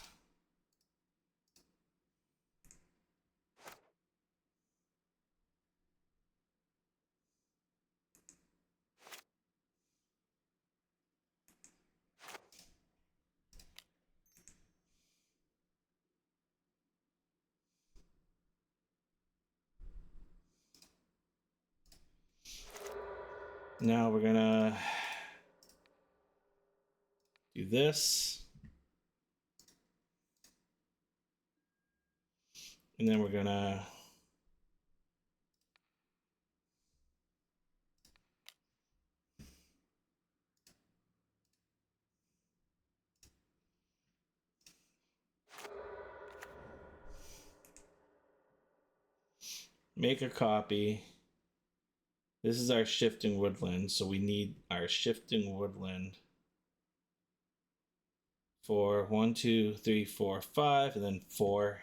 Now we're gonna do this. And then we're gonna make a copy. This is our shifting woodland, so we need our shifting woodland for 1, 2, 3, 4, 5, and then 4.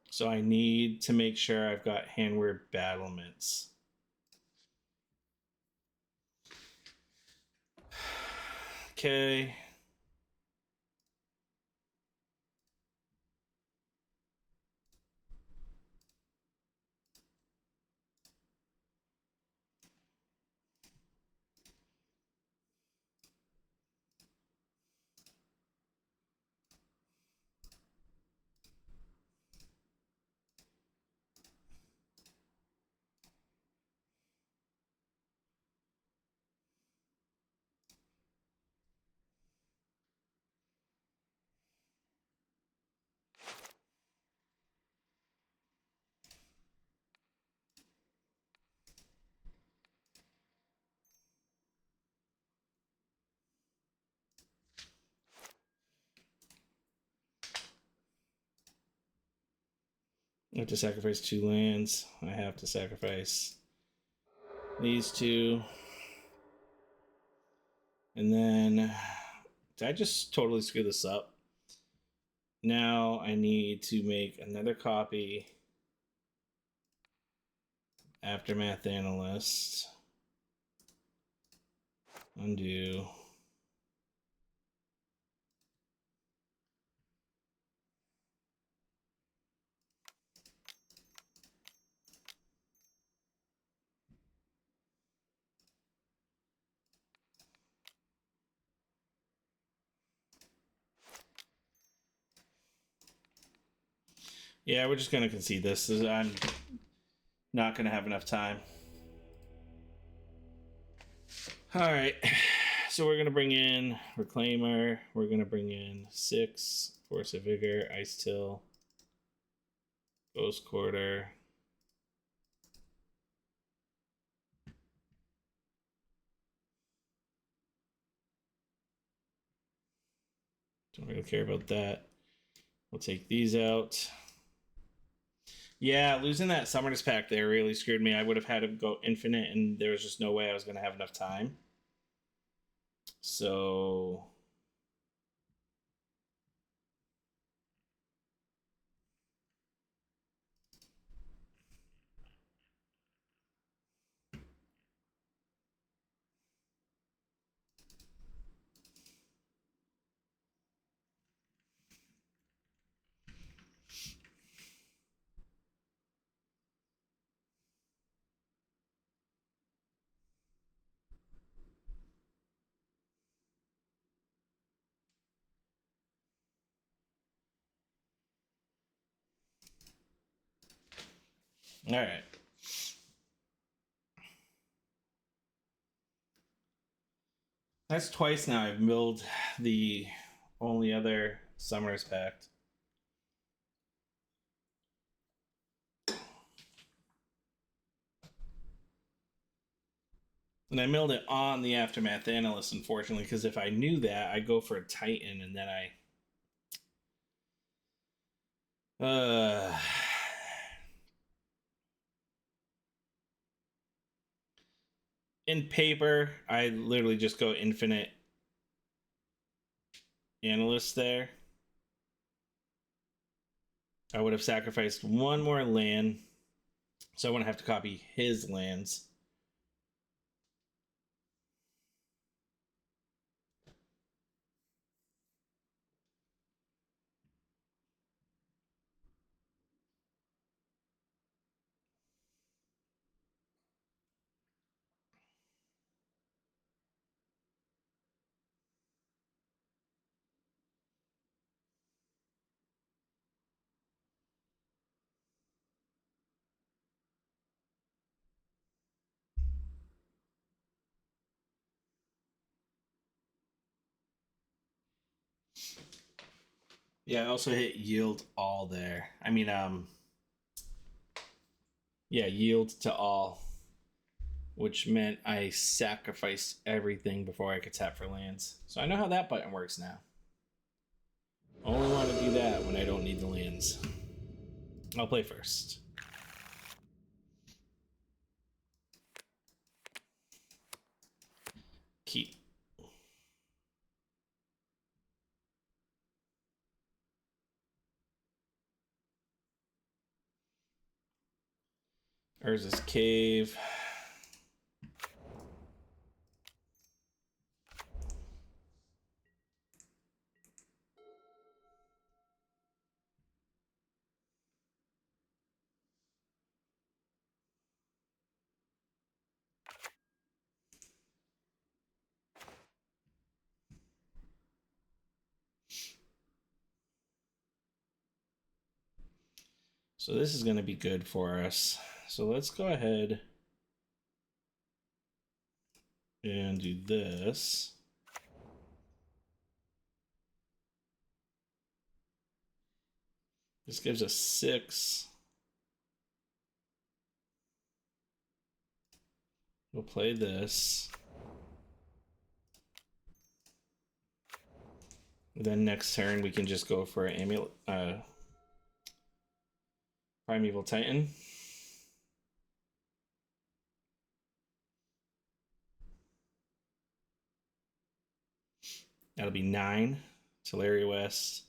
So I need to make sure I've got handwear battlements. Okay. I have to sacrifice 2 lands. I have to sacrifice these 2. And then, did I just totally screw this up? Now I need to make another copy. Aftermath Analyst. Undo. Yeah, we're just going to concede this. I'm not going to have enough time. All right. So we're going to bring in Reclaimer. We're going to bring in 6, Force of Vigor, Icetill, Ghost Quarter. Don't really care about that. We'll take these out. Yeah, losing that Summoners Pack there really screwed me. I would have had to go infinite, and there was just no way I was going to have enough time. So All right. That's twice now I've milled the only other Summer's Pact. And I milled it on the Aftermath Analyst, unfortunately, because if I knew that, I'd go for a Titan, and then in paper, I literally just go Infinite Analyst there. I would have sacrificed one more land, so I wouldn't have to copy his lands. Yeah, I also hit yield all there. I mean, yeah, yield to all, which meant I sacrificed everything before I could tap for lands. So I know how that button works now. Only want to do that when I don't need the lands. I'll play first. Keep. Urza's Cave. So this is going to be good for us. So let's go ahead and do this. This gives us 6. We'll play this. Then next turn we can just go for an Amulet, Primeval Titan. That'll be 9. Teleria West.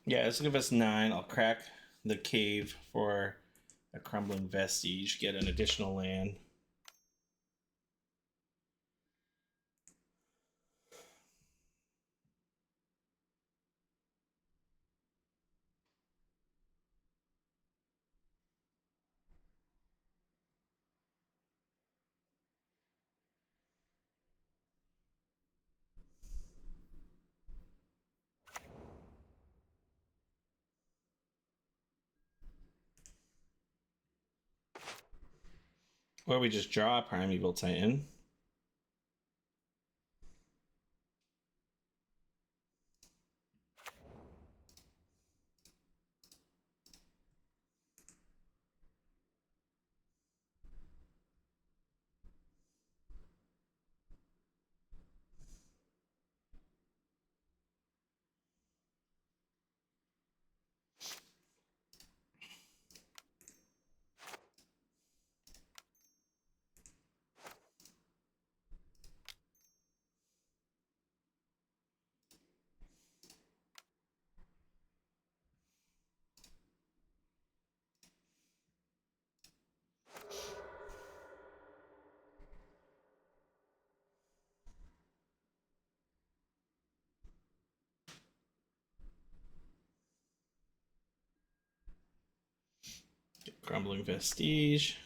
Yeah, this will give us 9. I'll crack the cave for a Crumbling Vestige, get an additional land. Or we just draw a Primeval Titan. Crumbling Vestige.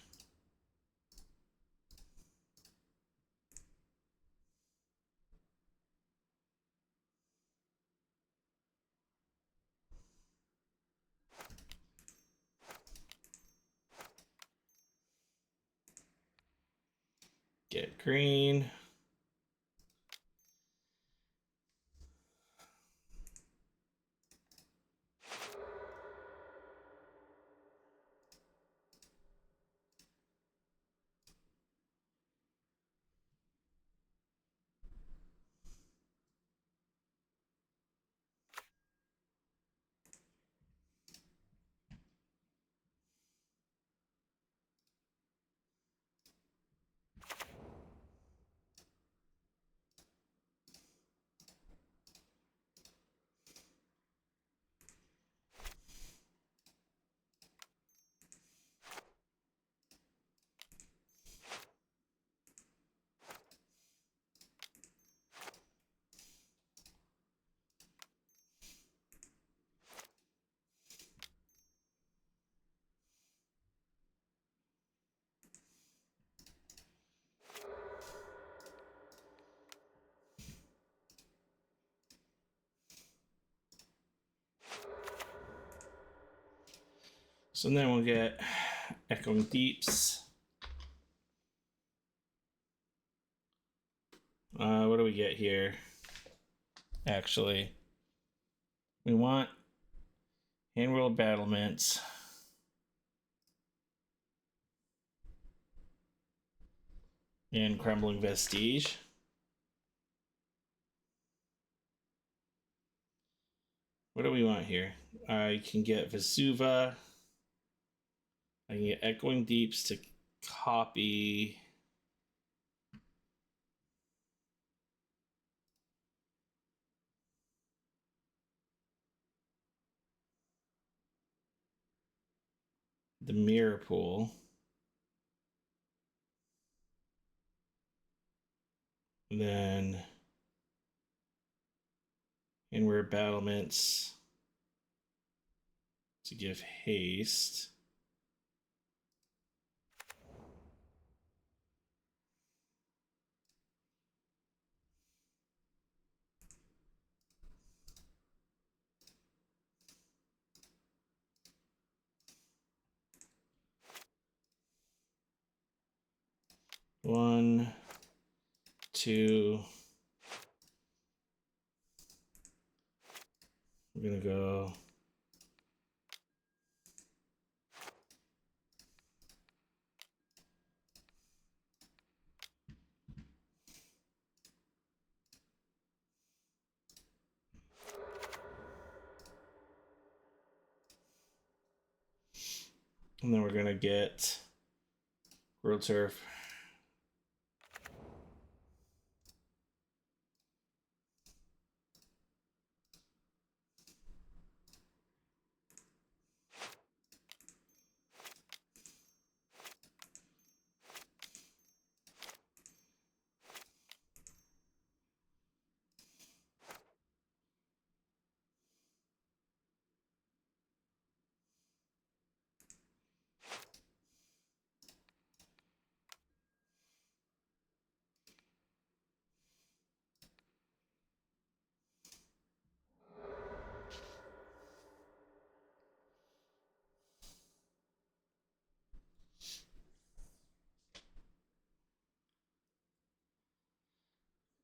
Get green. So then we'll get Echoing Deeps. What do we get here? Actually, we want Handworld Battlements. And Crumbling Vestige. What do we want here? I can get Vesuva. I can get Echoing Deeps to copy. The Mirror Pool. And then Inward Battlements to give haste. One, two. We're gonna go. And then we're gonna get World Turf.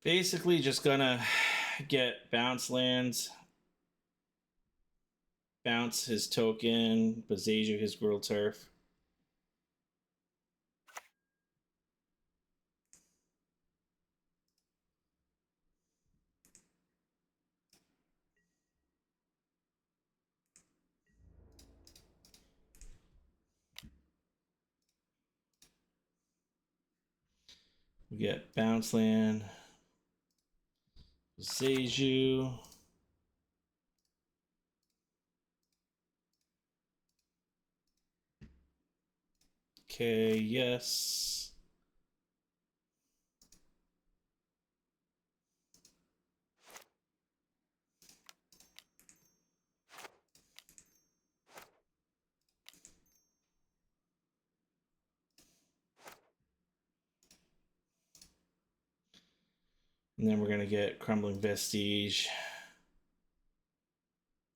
Basically, just gonna get bounce lands, bounce his token, Beseiju his World Turf. We get bounce land, Beseiju. Okay, yes. And then we're going to get Crumbling Vestige.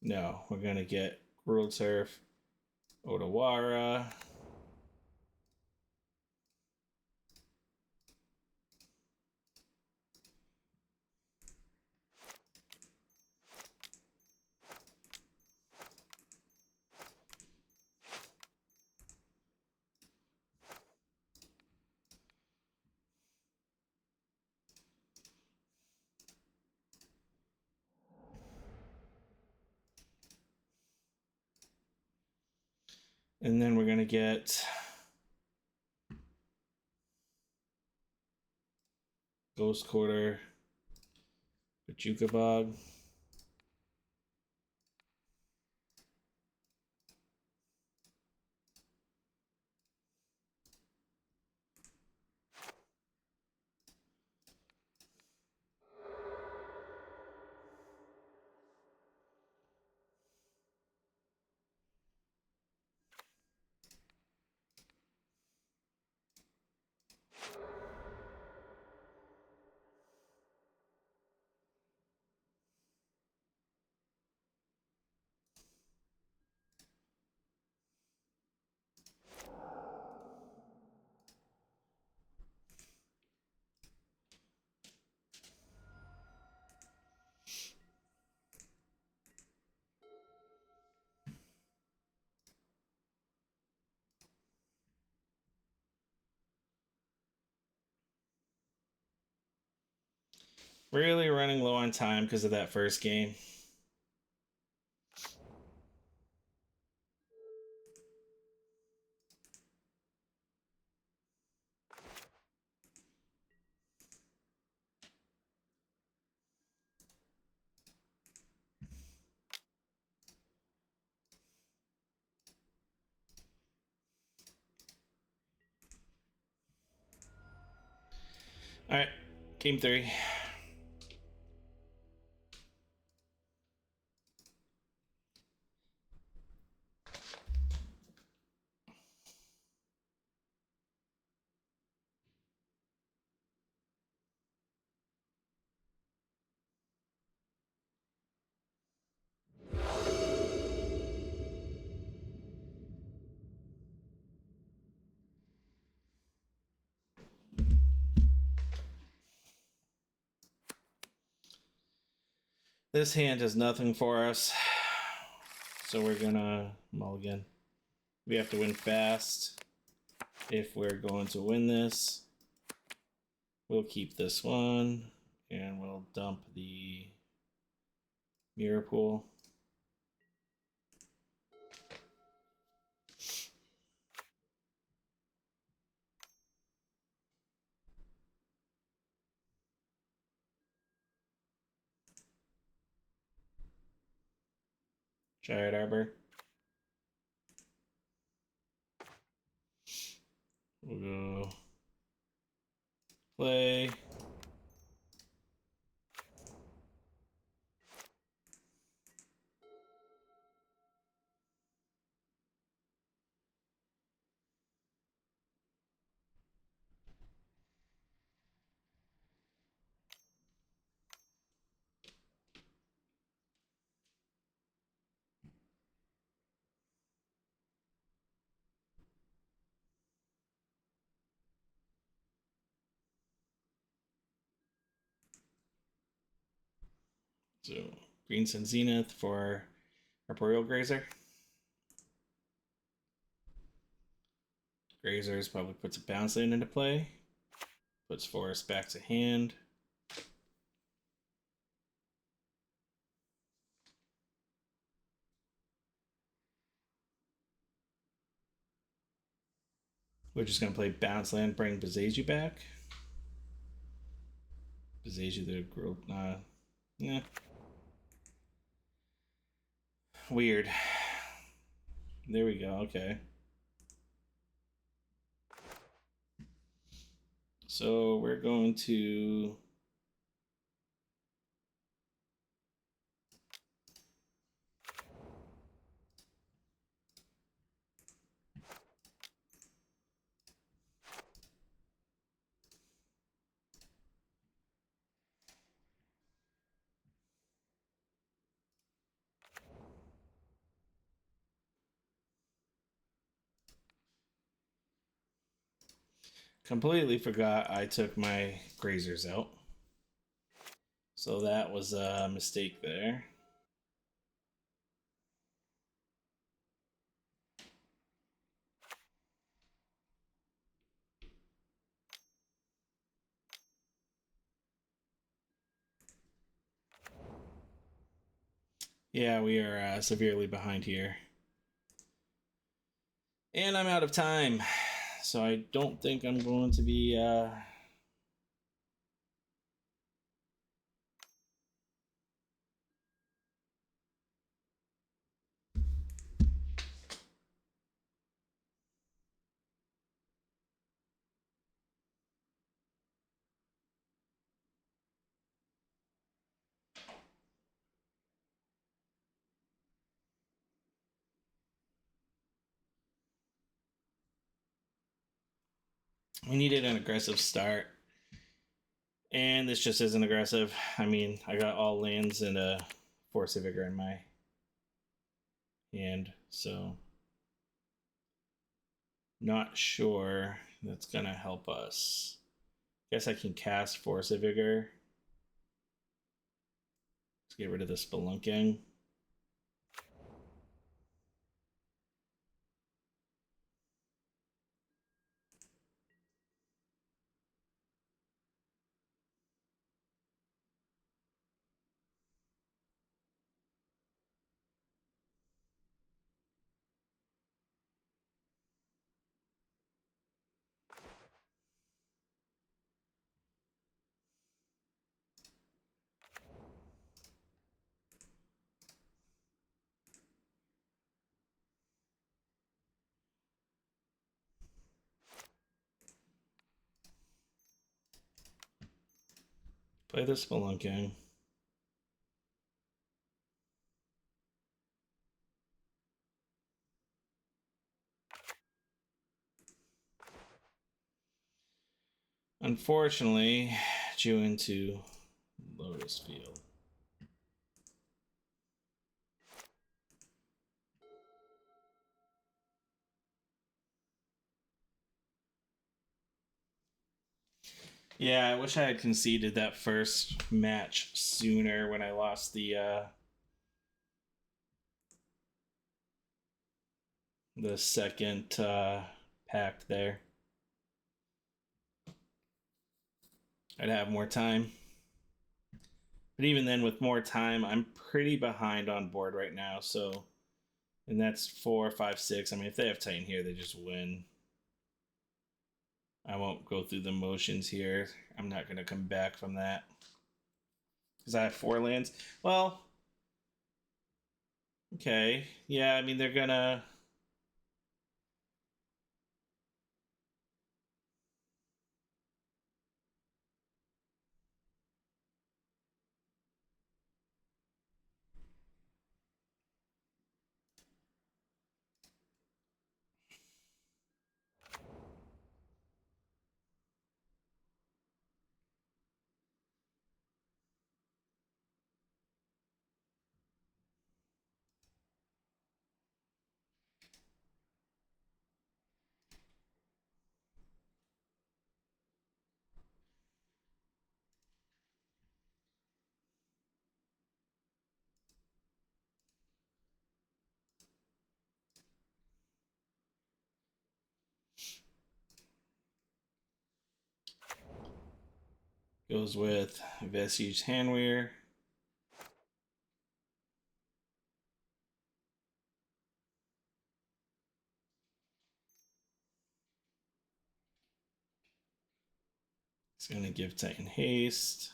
No, we're going to get World Surf, Odawara. And then we're going to get Ghost Quarter, Pachuca Bog. Really running low on time because of that first game. All right, game 3. This hand does nothing for us, so we're gonna mulligan. We have to win fast if we're going to win this. We'll keep this one, and we'll dump the mirror pool. Giant Arbor. We'll go play. So Green Sun Zenith for Arboreal Grazer. Grazers probably puts a bounce land into play. Puts Forest back to hand. We're just gonna play bounce land, bring Bezeju back. Bezeju the growth. Yeah. Weird. There we go. Okay. So we're going to Completely forgot I took my grazers out. So that was a mistake there. Yeah, we are severely behind here. And I'm out of time. So I don't think I'm going to be. We needed an aggressive start. And this just isn't aggressive. I mean, I got all lands and a Force of Vigor in my hand. So, not sure that's going to help us. Guess I can cast Force of Vigor. Let's get rid of the Spelunking. Play the Spelunking. Unfortunately, drew into Lotus Field. Yeah, I wish I had conceded that first match sooner when I lost the second pact there. I'd have more time. But even then, with more time, I'm pretty behind on board right now. So, and that's 4, 5, 6. I mean, if they have Titan here, they just win. I won't go through the motions here. I'm not going to come back from that because I have 4 lands. Well, okay, yeah. I mean, they're gonna. Goes with Vestige Handwear. It's going to give Titan haste.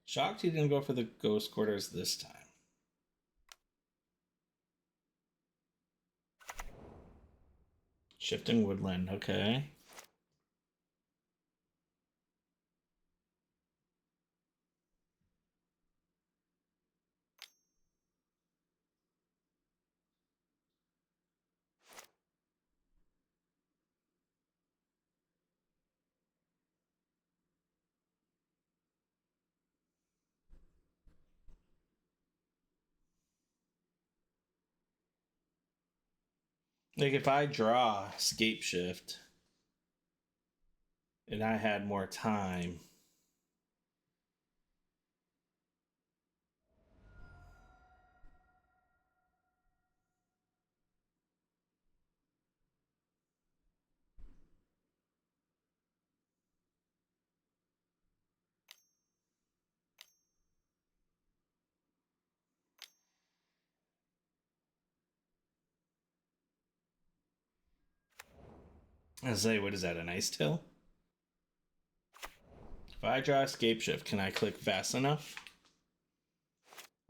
Shocked he didn't go for the Ghost Quarters this time. Shifting Woodland, okay. Like if I draw Scape Shift and I had more time. I say, what is that, an Icetill? If I draw Escape Shift, can I click fast enough?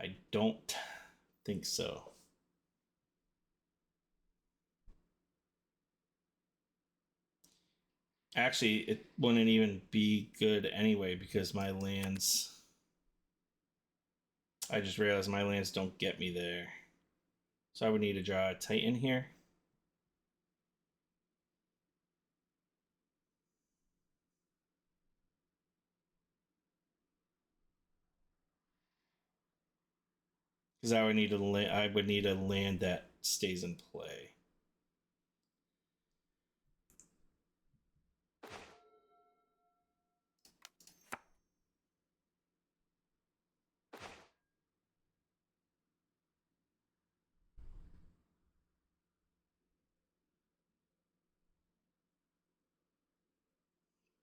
I don't think so. Actually, it wouldn't even be good anyway because my lands. I just realized my lands don't get me there. So I would need to draw a Titan here. Because I would need a land that stays in play.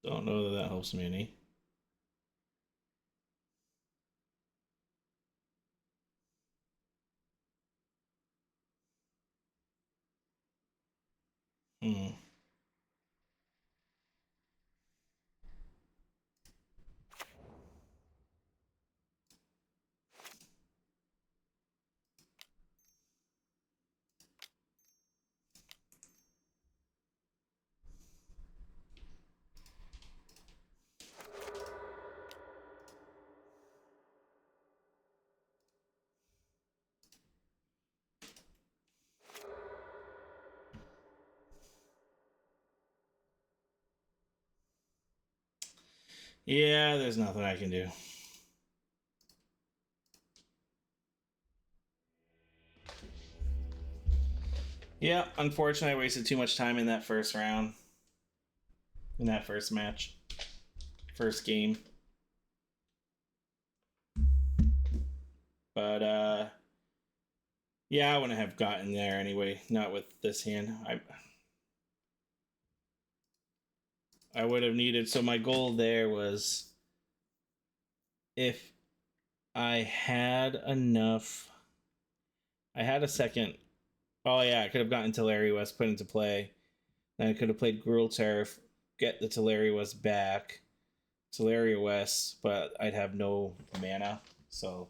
Don't know that helps me any. Hmm. Yeah, there's nothing I can do. Yeah, unfortunately, I wasted too much time in that first round. In that first match. First game. But yeah, I wouldn't have gotten there anyway. Not with this hand. I would have needed. So my goal there was if I had enough. I had a second. Oh yeah, I could have gotten Teleri West put into play. Then I could have played Gruul Tariff, get the Teleri West back, Teleri West, but I'd have no mana. So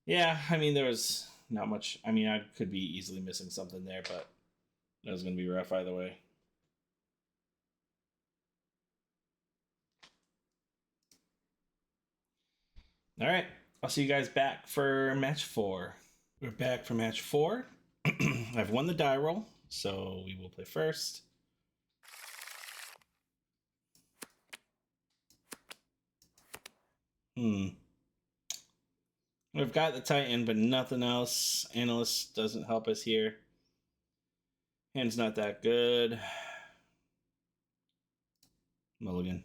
yeah, I mean there was not much. I mean I could be easily missing something there, but that was gonna be rough either way. All right, I'll see you guys back for match 4. We're back for match 4. I've won the die roll, so we will play first. We've got the Titan, but nothing else. Analyst doesn't help us here. Hand's not that good. Mulligan.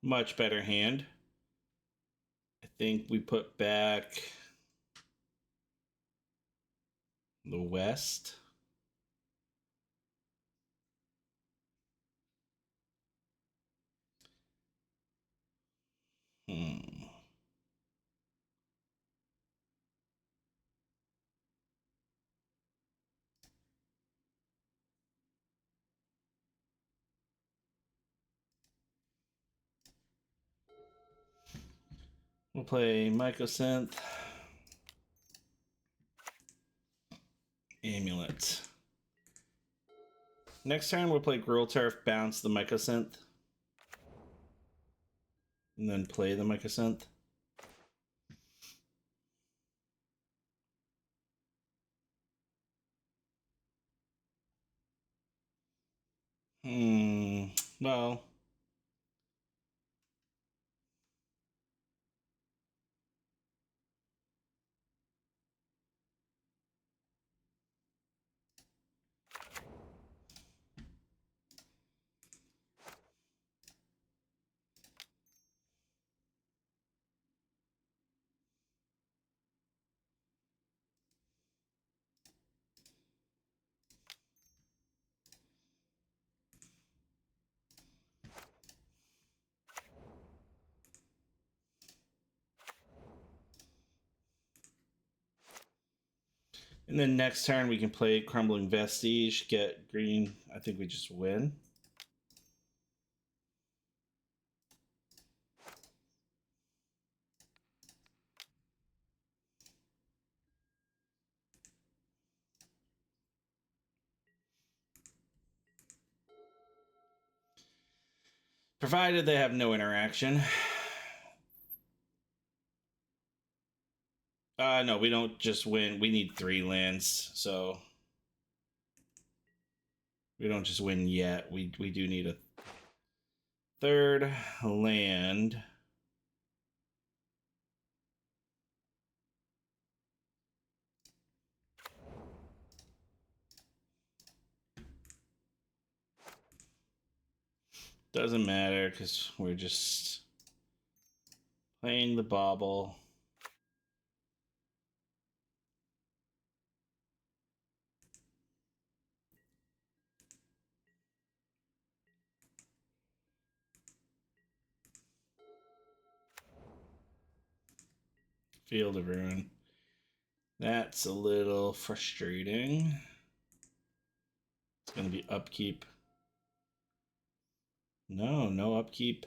Much better hand. I think we put back the West. We'll play Mycosynth. Amulet. Next turn, we'll play Gruul Turf, bounce the Mycosynth. And then play the Mycosynth. Well, And then next turn we can play Crumbling Vestige, get green. I think we just win. Provided they have no interaction. No, we don't just win. We need 3 lands, so we don't just win yet. We do need a 3rd land. Doesn't matter because we're just playing the bauble. Field of Ruin. That's a little frustrating. It's going to be upkeep. No upkeep.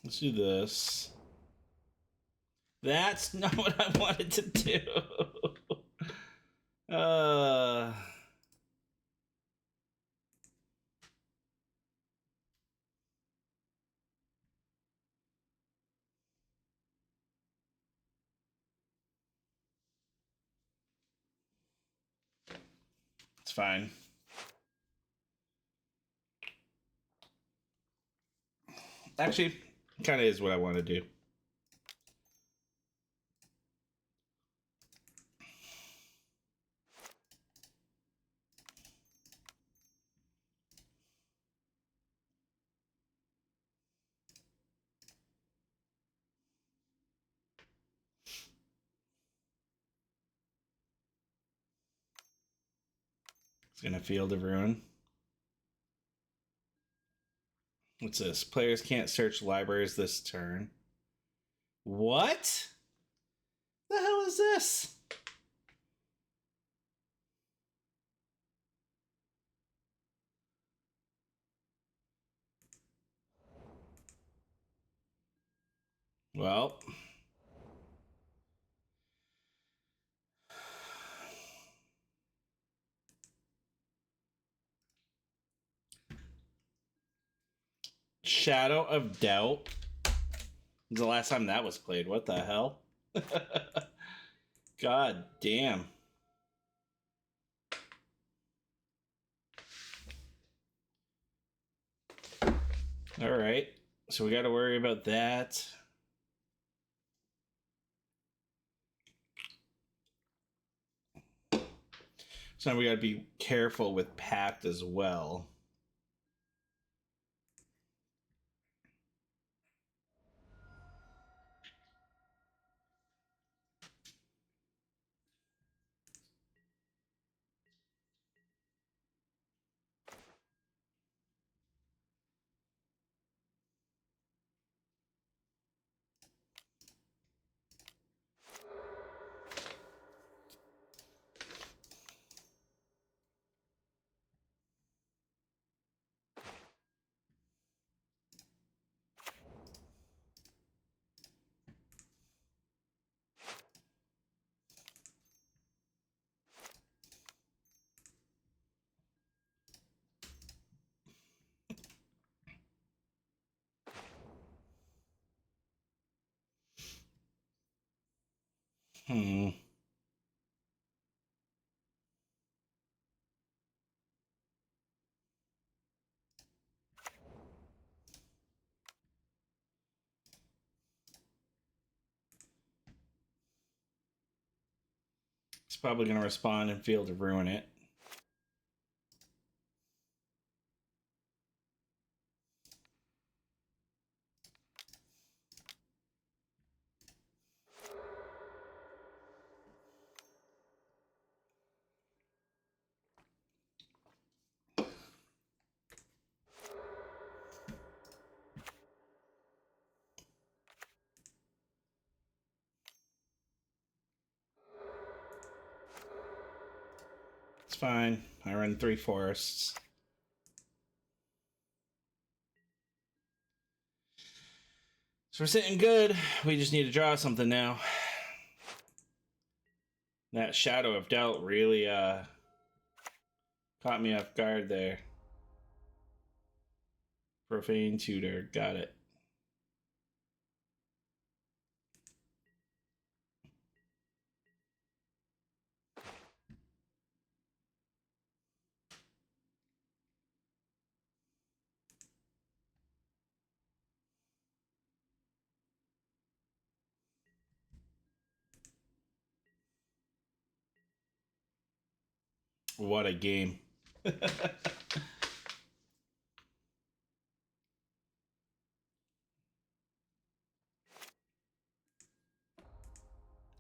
Let's do this. That's not what I wanted to do. uh... It's fine. Actually, kind of is what I want to do. It's going to Field of Ruin. What's this? Players can't search libraries this turn. What? The hell is this? Well, Shadow of Doubt. When's the last time that was played? What the hell? God damn. All right. So we got to worry about that. So now we got to be careful with Pact as well. Hmm. It's probably going to respond and Field of Ruin it. fine. I run 3 forests. So we're sitting good. We just need to draw something now. That Shadow of Doubt really caught me off guard there. Profane Tutor, got it. What a game.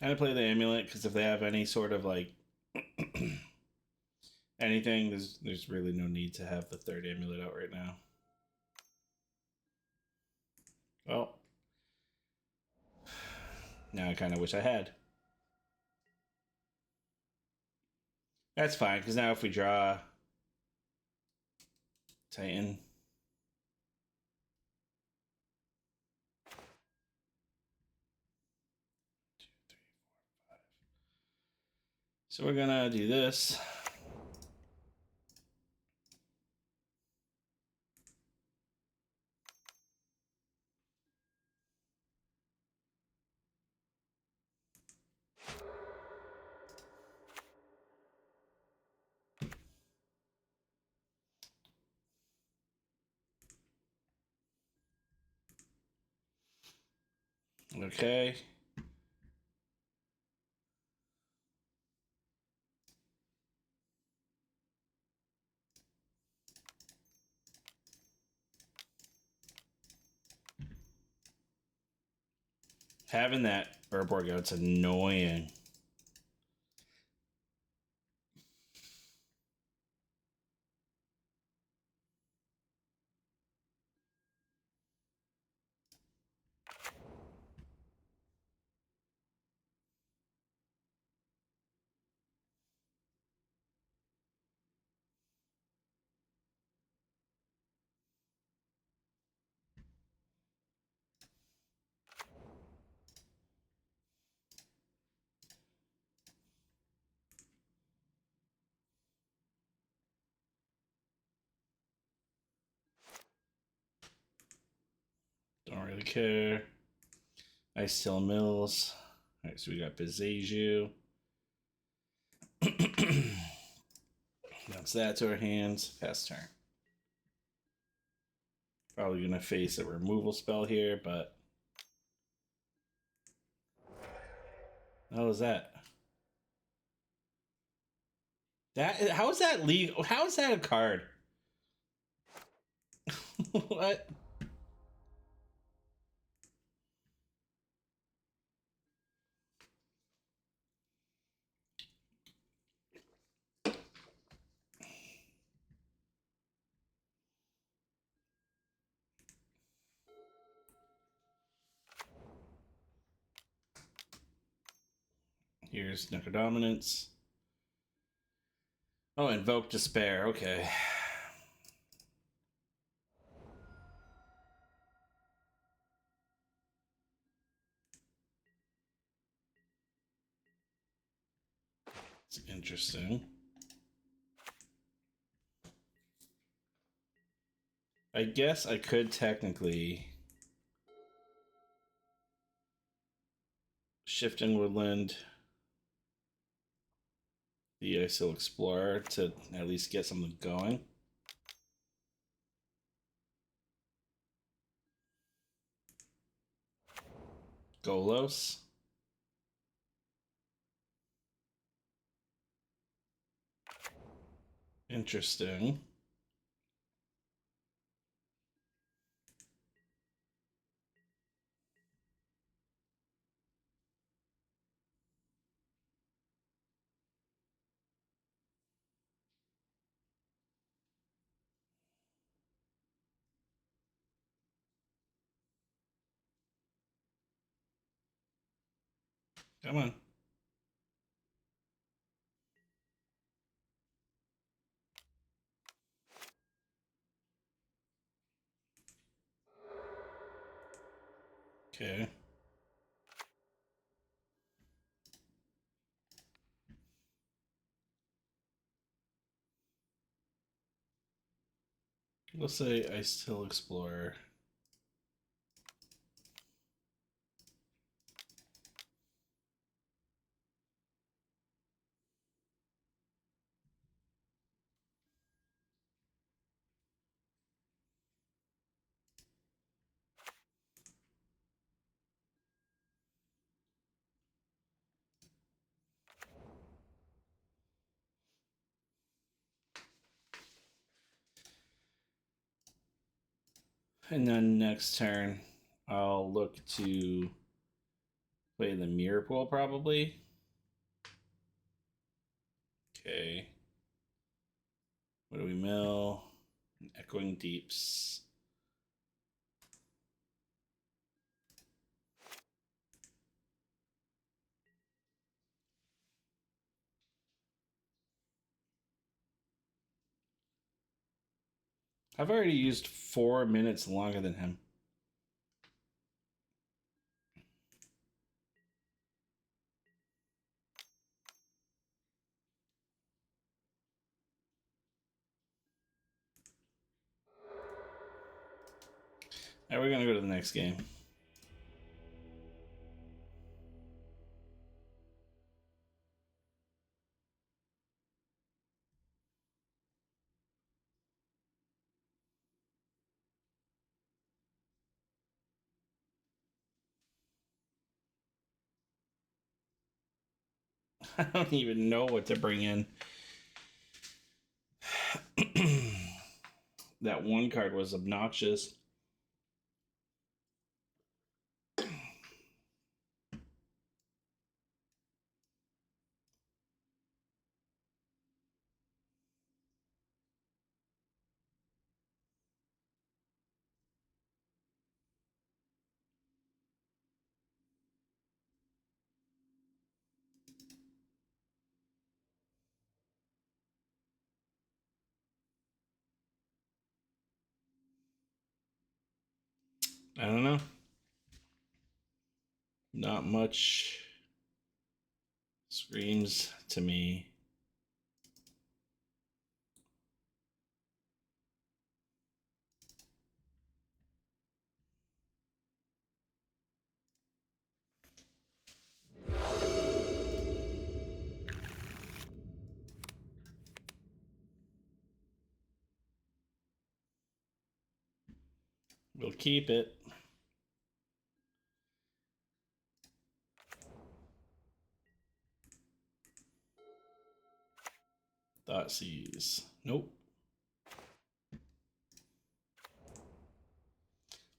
I play the Amulet because if they have any sort of like anything, there's really no need to have the 3rd Amulet out right now. Well, now I kind of wish I had. That's fine, because now if we draw Titan. So we're gonna do this. Okay. Having that Urborg out's annoying. Don't really care. Icetill Mills. Alright, so we got Bezeju. That's that to our hands. Pass turn. Probably gonna face a removal spell here, but how is that? That how is that legal? How is that a card? What? Here's Necrodominance. Oh, Invoke Despair. Okay. It's interesting. I guess I could technically Shifting Woodland, the Icetill Explorer to at least get something going. Golos. Interesting. Come on. Okay. We'll say Icetill Explorer. And then next turn, I'll look to play the Mirror Pool probably. Okay. What do we mill? Echoing Deeps. I've already used 4 minutes longer than him. Alright, we're gonna go to the next game. I don't even know what to bring in. That one card was obnoxious. I don't know. Not much screams to me. We'll keep it. Thoughtseize. Nope.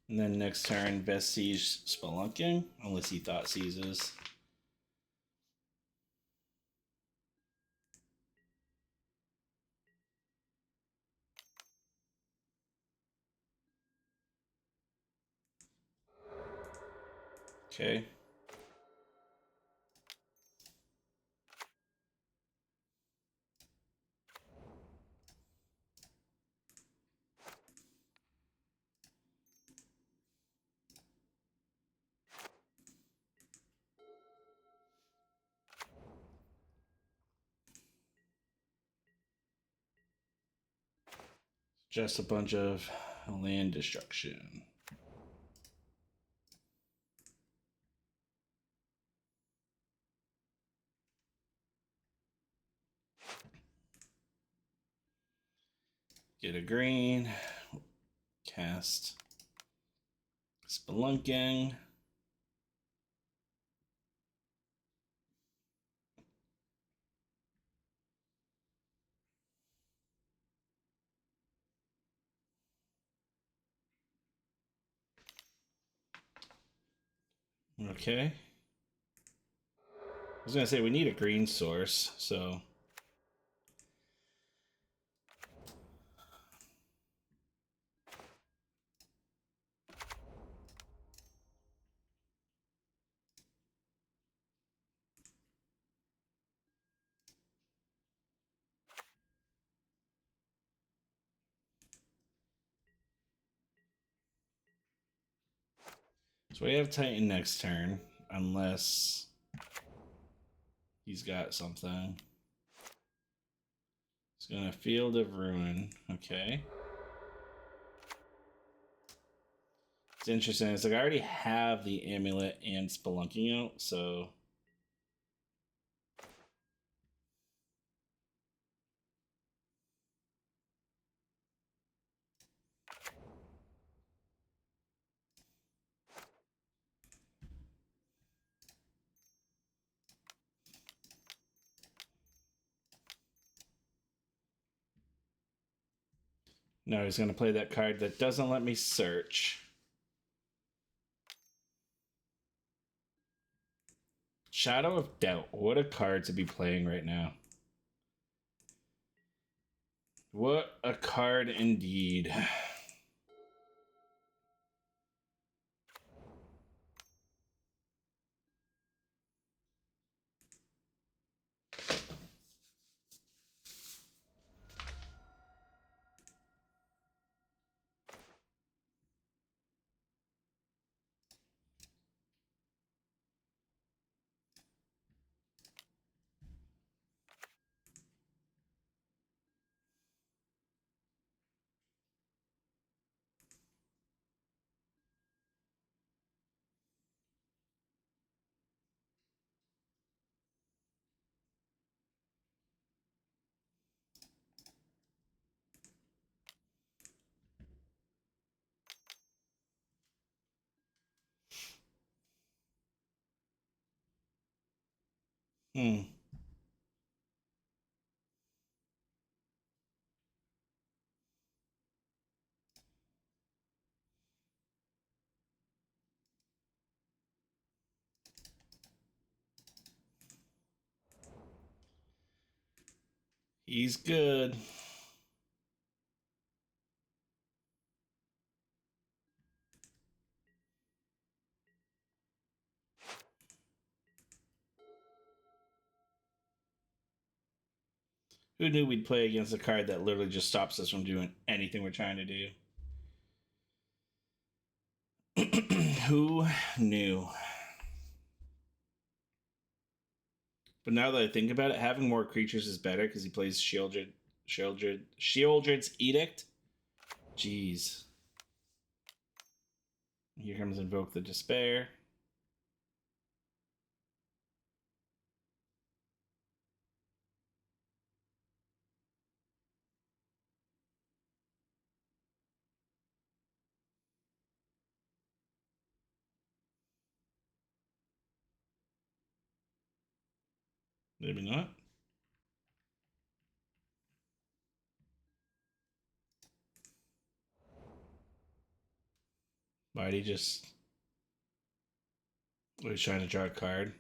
And then next turn, Vestige Spelunking, unless he Thoughtseizes. Okay. Just a bunch of land destruction. Get a green. Cast Spelunking. Okay. I was gonna say we need a green source, so So we have Titan next turn, unless he's got something. He's gonna Field of Ruin. Okay. It's interesting. It's like I already have the Amulet and Spelunking out, so. No, he's going to play that card that doesn't let me search. Shadow of Doubt. What a card to be playing right now. What a card indeed. Hmm. He's good. Who knew we'd play against a card that literally just stops us from doing anything we're trying to do? Who knew? But now that I think about it, having more creatures is better because he plays Sheoldred's Edict. Jeez. Here comes Invoke the Despair. Maybe not. Why'd he just... Oh, he's trying to draw a card.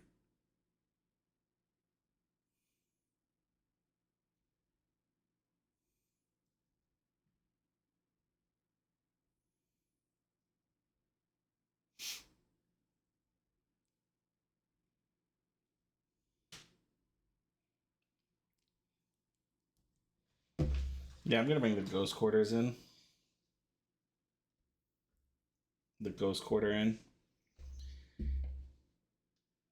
Yeah, I'm gonna bring the Ghost Quarters in. The Ghost Quarter in.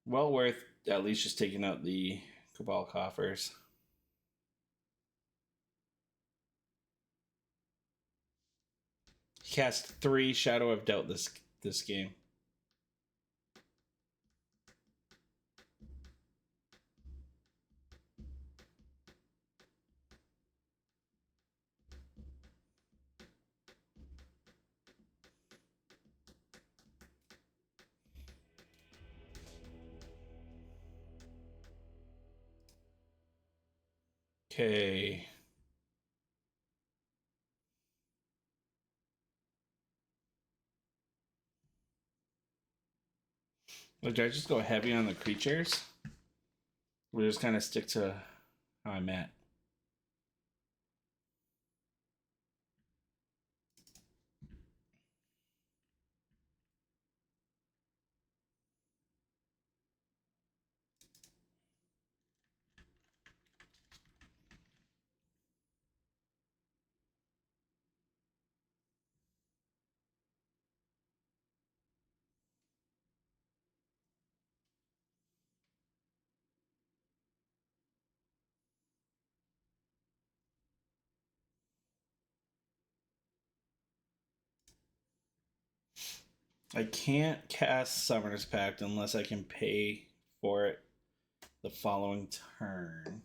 Well worth at least just taking out the Cabal Coffers. He cast 3 Shadow of Doubt this game. Okay. Like, do I just go heavy on the creatures? Or just kind of stick to how I'm at? I can't cast Summoner's Pact unless I can pay for it the following turn.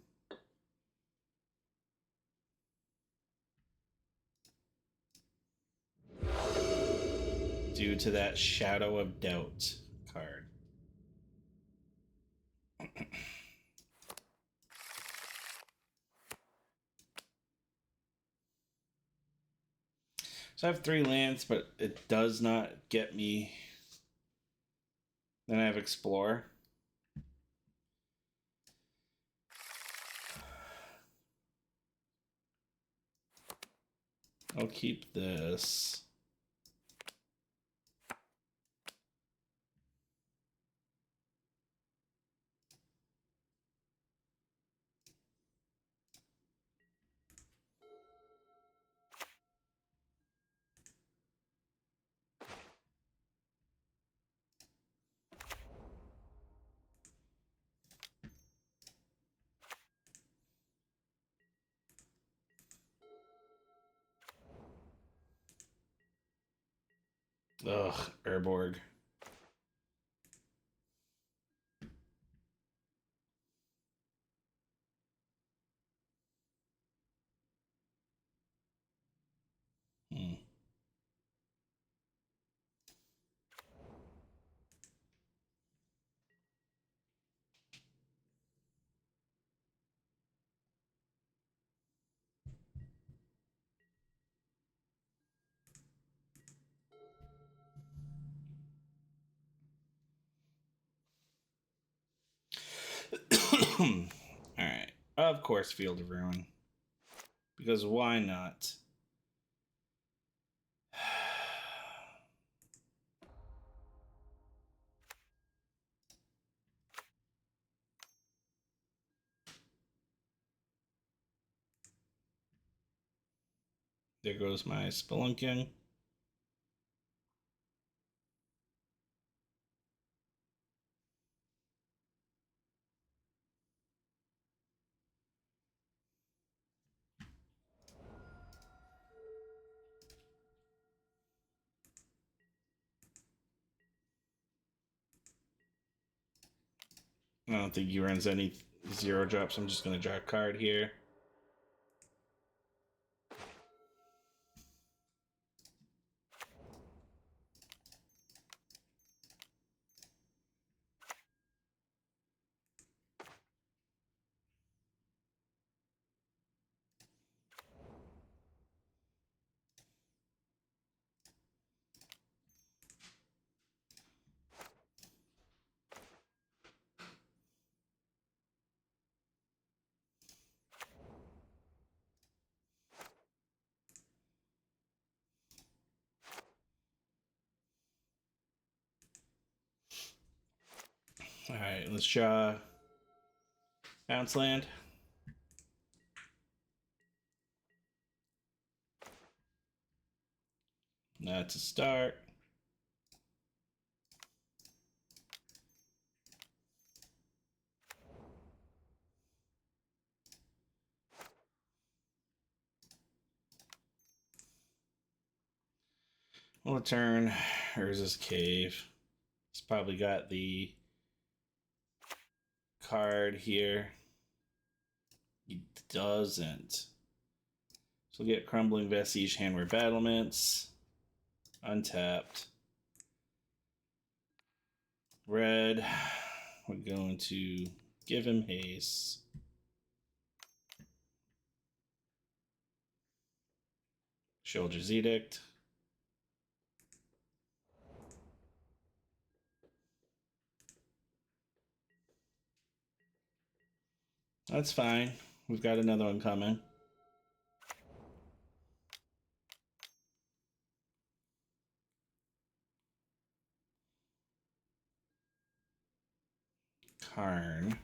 Due to that Shadow of Doubt card. So I have 3 lands, but it does not get me. Then I have Explore. I'll keep this. Ugh, Urborg. Hmm. Alright. Of course, Field of Ruin. Because why not? There goes my Spelunking. I don't think he runs any 0 drops. I'm just going to draw a card here. Alright, let's draw Bounce Land. That's a start. We'll turn Urza's Cave. He's probably got the card here. He doesn't. So we'll get Crumbling Vestige, Handware Battlements. Untapped. Red. We're going to give him haste. Soldier's Edict. That's fine. We've got another one coming. Karn.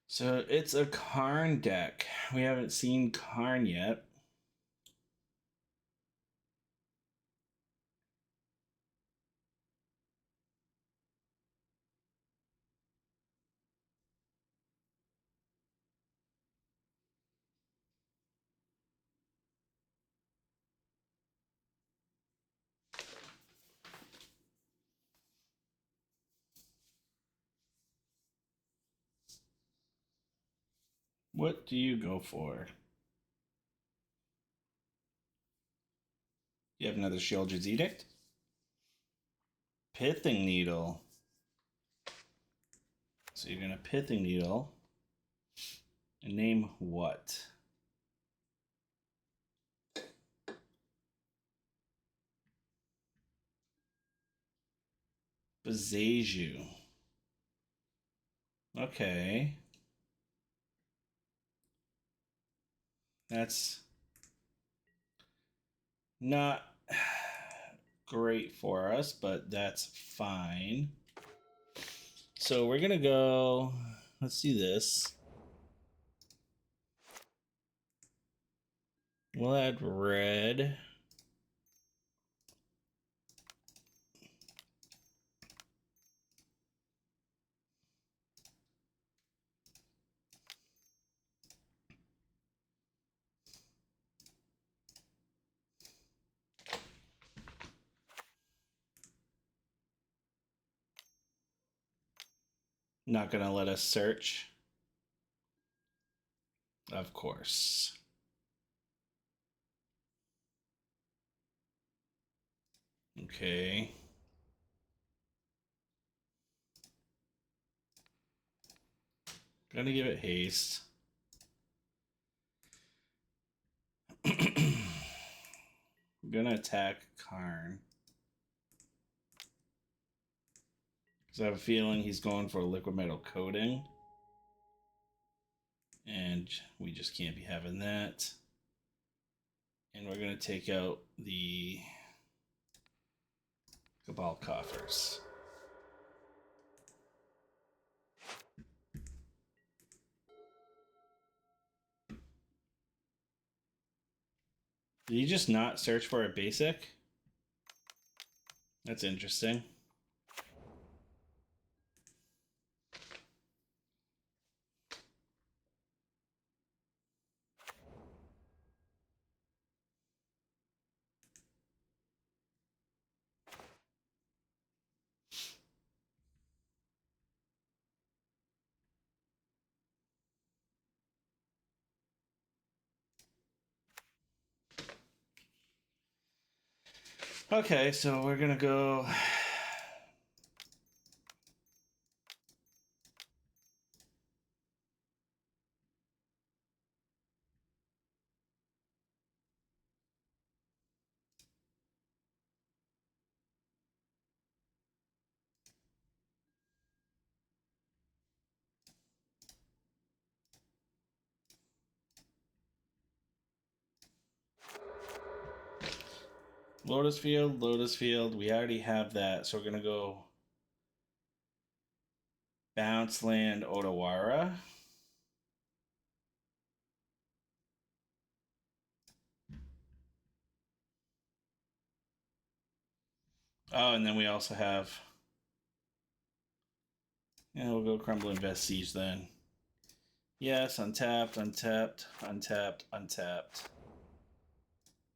So it's a Karn deck. We haven't seen Karn yet. What do you go for? You have another Sheoldred's Edict? Pithing Needle. So you're gonna Pithing Needle. And name what? Bezeju. Okay. That's not great for us, but that's fine. So we're gonna go. Let's see this. We'll add red. Not gonna let us search. Of course. Okay. Gonna give it haste. Gonna attack Karn. Because I have a feeling he's going for a liquid metal coating. And we just can't be having that. And we're gonna take out the Cabal Coffers. Did he just not search for a basic? That's interesting. Okay, so we're gonna go. Lotus Field, Lotus Field. We already have that, so we're gonna go Bounce Land Odawara. Oh, and then we also have. Yeah, we'll go Crumbling Vestige then. Yes, untapped, untapped, untapped, untapped.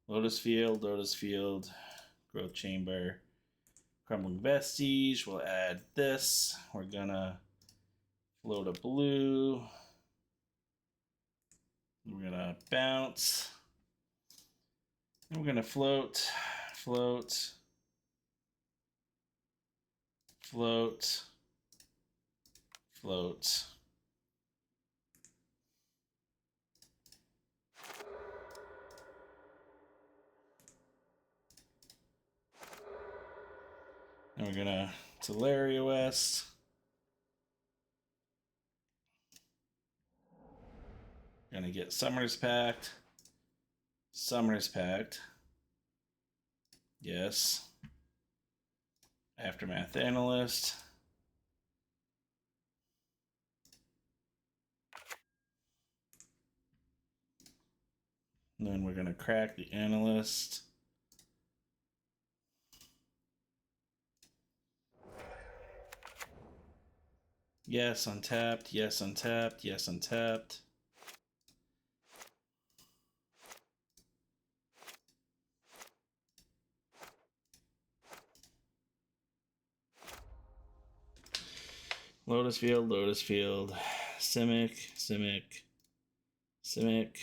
Lotus Field, Lotus Field, Growth Chamber, Crumbling Vestige. We'll add this. We're gonna float a blue. We're gonna bounce. And we're gonna float, float, float, float. And we're gonna Teleria West. Gonna get Summer's Pact. Summer's Pact. Yes. Aftermath Analyst. And then we're gonna crack the Analyst. Yes, untapped. Yes, untapped. Yes, untapped. Lotus Field, Lotus Field. Simic, Simic. Simic.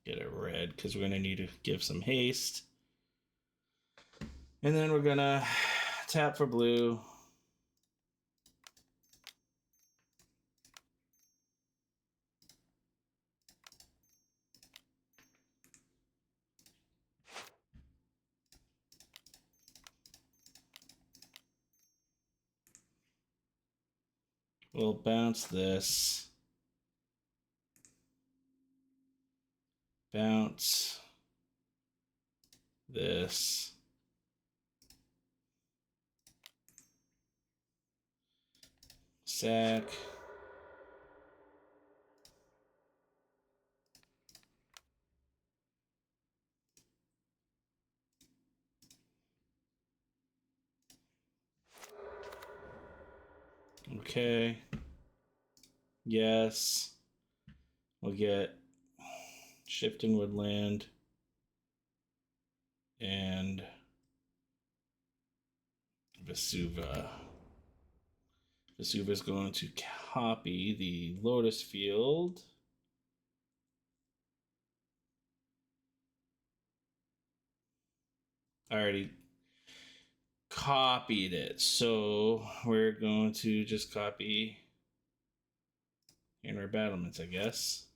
Get a red because we're going to need to give some haste. And then we're going to tap for blue. We'll bounce this. Bounce this. Sack. Okay. Yes. We'll get Shifting Woodland and Vesuva. Vesuva is going to copy the Lotus Field. I already copied it, so we're going to just copy Hammer Battlements, I guess.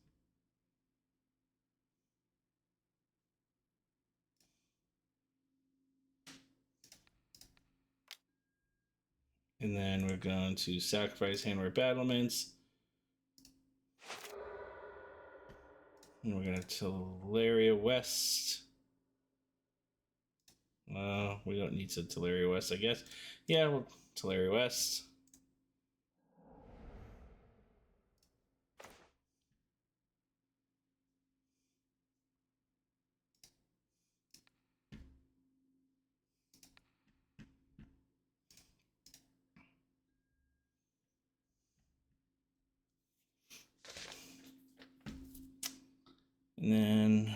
And then we're going to sacrifice Hammer Battlements. And we're going to Teleria West. We don't need to Teleria West, I guess. Yeah, we'll Teleria West. And then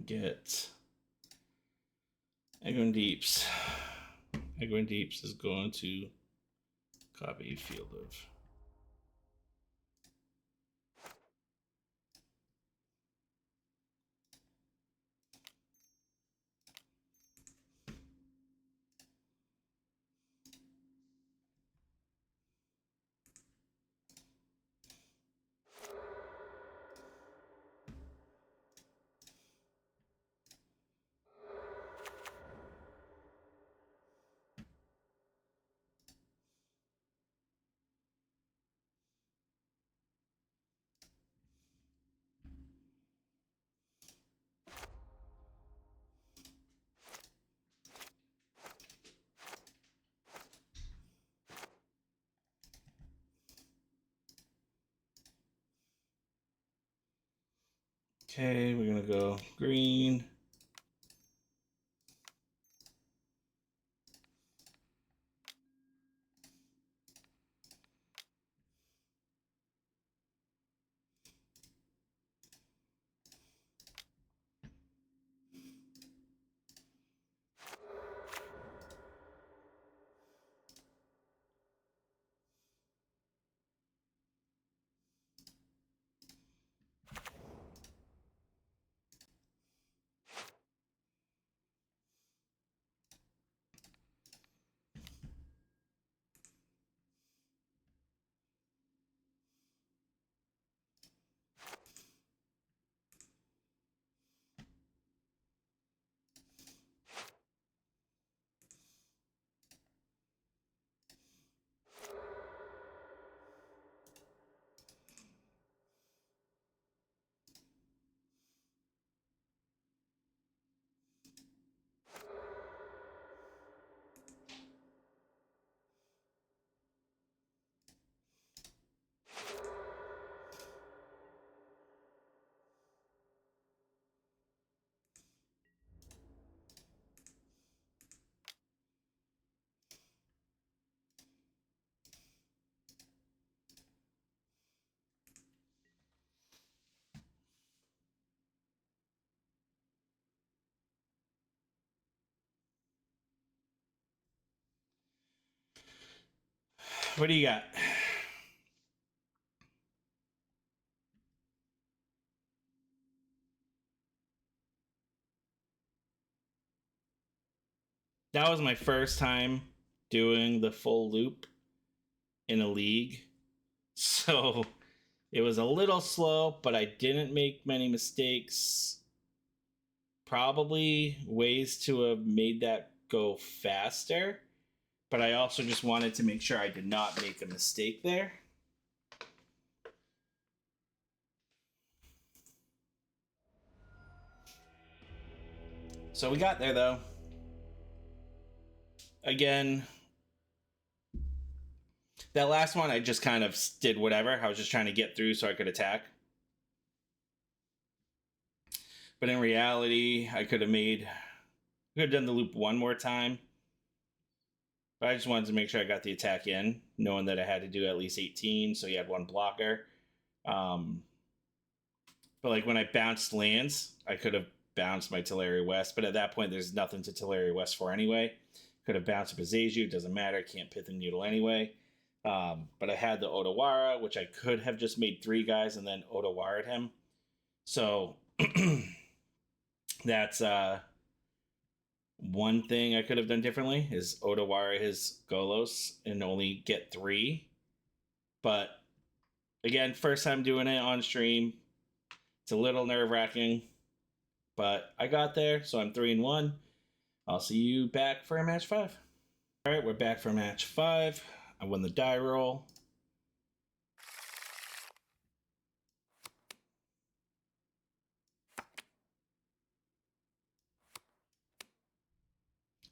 get Egwin Deeps. Egwin Deeps is going to copy Field of. Okay, we're gonna go green. What do you got? That was my first time doing the full loop in a league. So it was a little slow, but I didn't make many mistakes. Probably ways to have made that go faster, but I also just wanted to make sure I did not make a mistake there. So we got there though. Again, that last one I just kind of did whatever. I was just trying to get through so I could attack. But in reality, I could have done the loop one more time. But I just wanted to make sure I got the attack in, knowing that I had to do at least 18, so you had one blocker. But like when I bounced lands, I could have bounced my Tillery West, but at that point, there's nothing to Tillery West for anyway. Could have bounced a Bezeju, doesn't matter, can't Pithing Noodle anyway. But I had the Odawara, which I could have just made 3 guys and then Odawara'd him. So that's one thing I could have done differently is Odawara his Golos and only get 3. But again, first time doing it on stream. It's a little nerve-wracking, but I got there, so I'm 3-1. I'll see you back for match 5. All right, we're back for match 5. I won the die roll.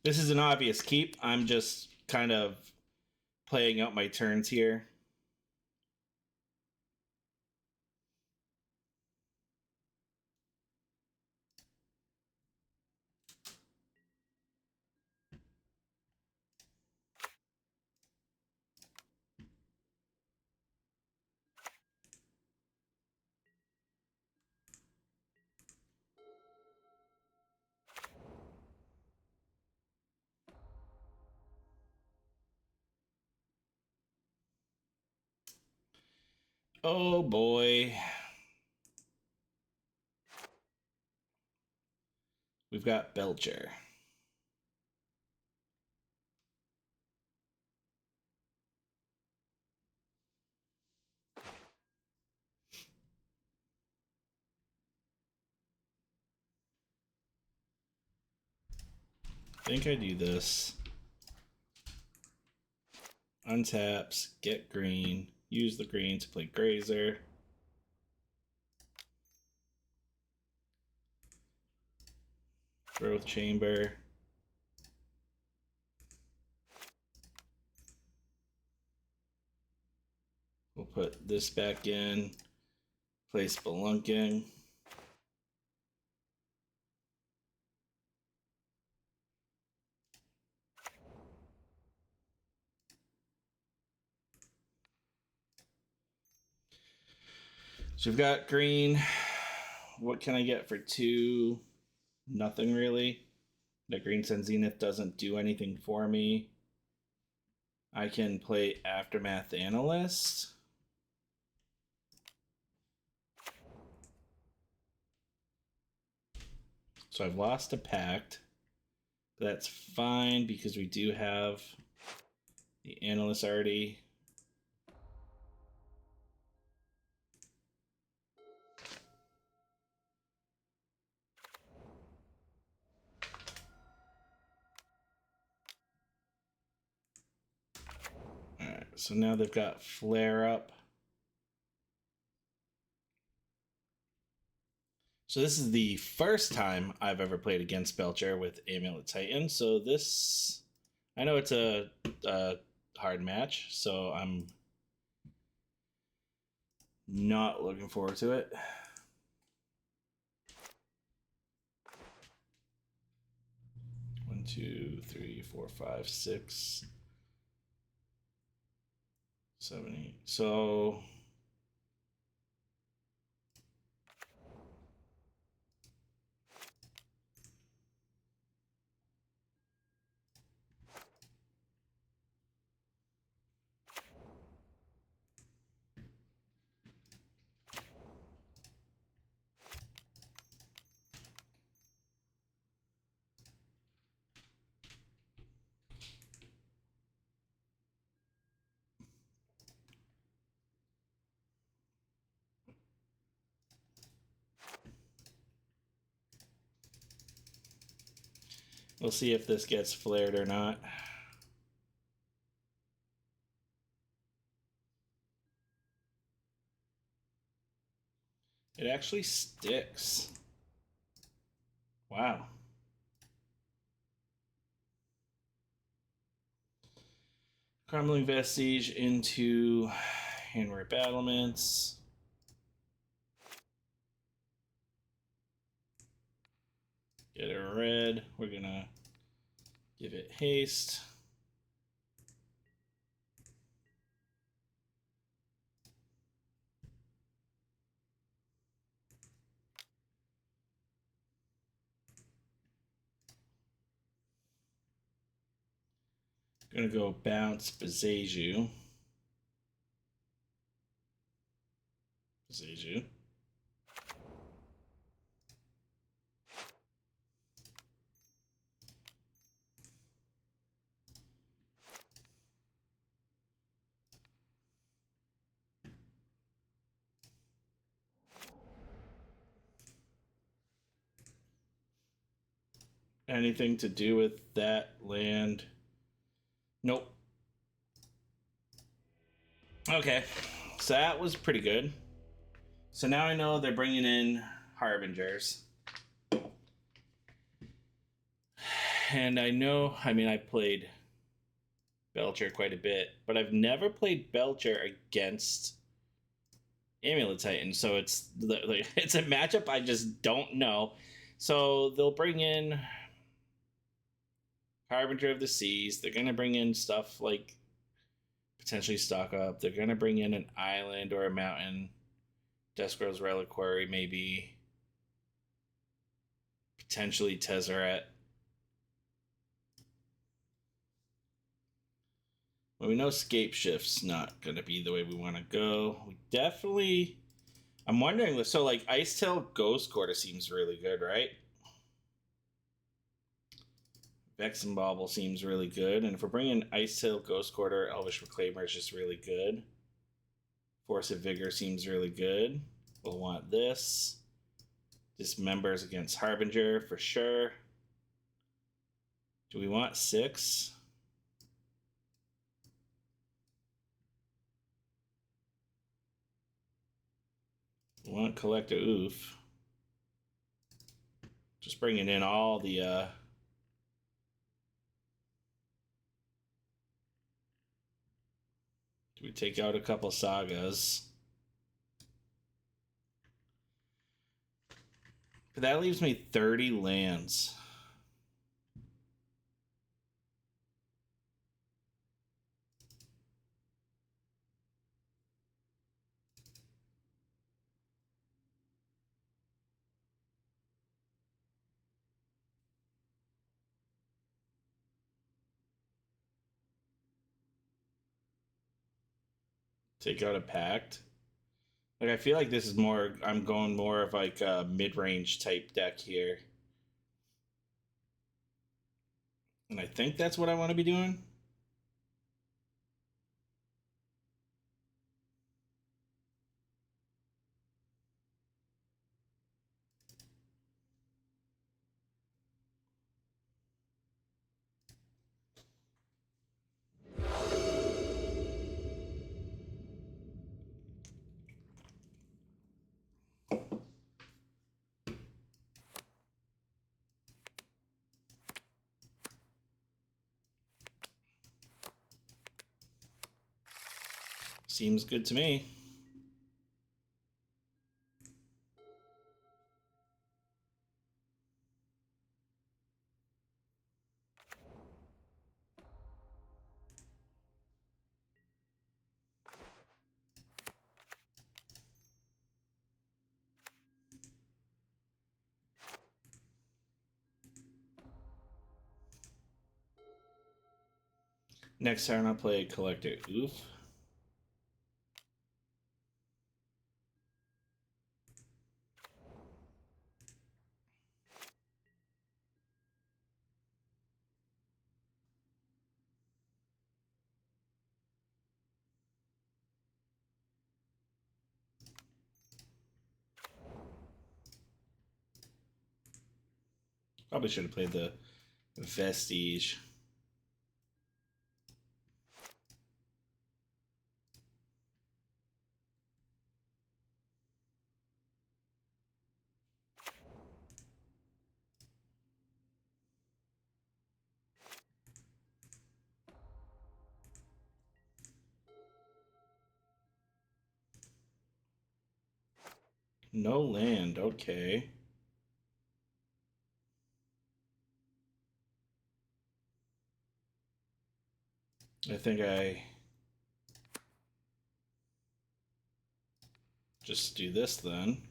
This is an obvious keep. I'm just kind of playing out my turns here. Oh boy. We've got Belcher. I think I do this. Untaps, get green, use the green to play Grazer. Growth Chamber. We'll put this back in. Play Spelunking. So we've got green. What can I get for 2? Nothing really. The Green Sun Zenith doesn't do anything for me. I can play Aftermath Analyst. So I've lost a Pact. That's fine because we do have the Analyst already. Alright, so now they've got Flare Up. So this is the first time I've ever played against Belcher with Amulet Titan. So this, I know it's a hard match, so I'm not looking forward to it. One, 2, 3, 4, 5, 6, 7, 8. So We'll see if this gets flared or not. It actually sticks. Wow. Crumbling Vestige into Handware Battlements. Get a red. We're gonna give it haste. Gonna go bounce Bezeju. Bezeju. Anything to do with that land? Nope. Okay, so that was pretty good. So now I know they're bringing in Harbingers. And I know, I mean, I played Belcher quite a bit, but I've never played Belcher against Amulet Titan, so it's it's a matchup I just don't know. So they'll bring in Harbinger of the Seas. They're gonna bring in stuff like potentially stock up. They're gonna bring in an island or a mountain. Deskro's Reliquary, maybe. Potentially Tezzeret. Well, we know Scape Shift's not going to be the way we want to go. We definitely... I'm wondering, so like Icetill Ghost Quarter seems really good, right? Vex and Bauble seems really good. And if we're bringing Icetill Ghost Quarter, Elvish Reclaimer is just really good. Force of Vigor seems really good. We'll want this. Dismembers against Harbinger for sure. Do we want 6? We want Collector Oof. Just bringing in all the we take out a couple sagas. But that leaves me 30 lands. Take out a pact. Like, I feel like this is more, I'm going more of like a mid-range type deck here. And I think that's what I want to be doing. Seems good to me. Next turn I'll play Collector Oof. Probably should have played the Vestige. No land, okay. I think I just do this then.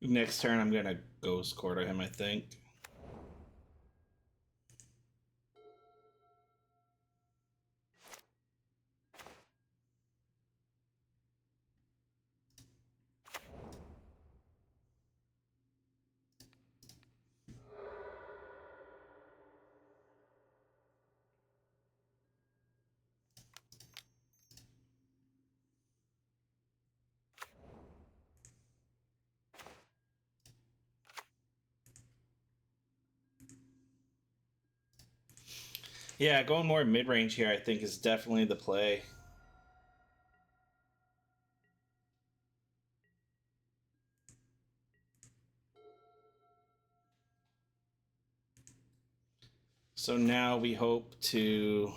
Next turn, I'm gonna Ghost Quarter him, I think. Yeah, going more mid range here, I think, is definitely the play. So now we hope to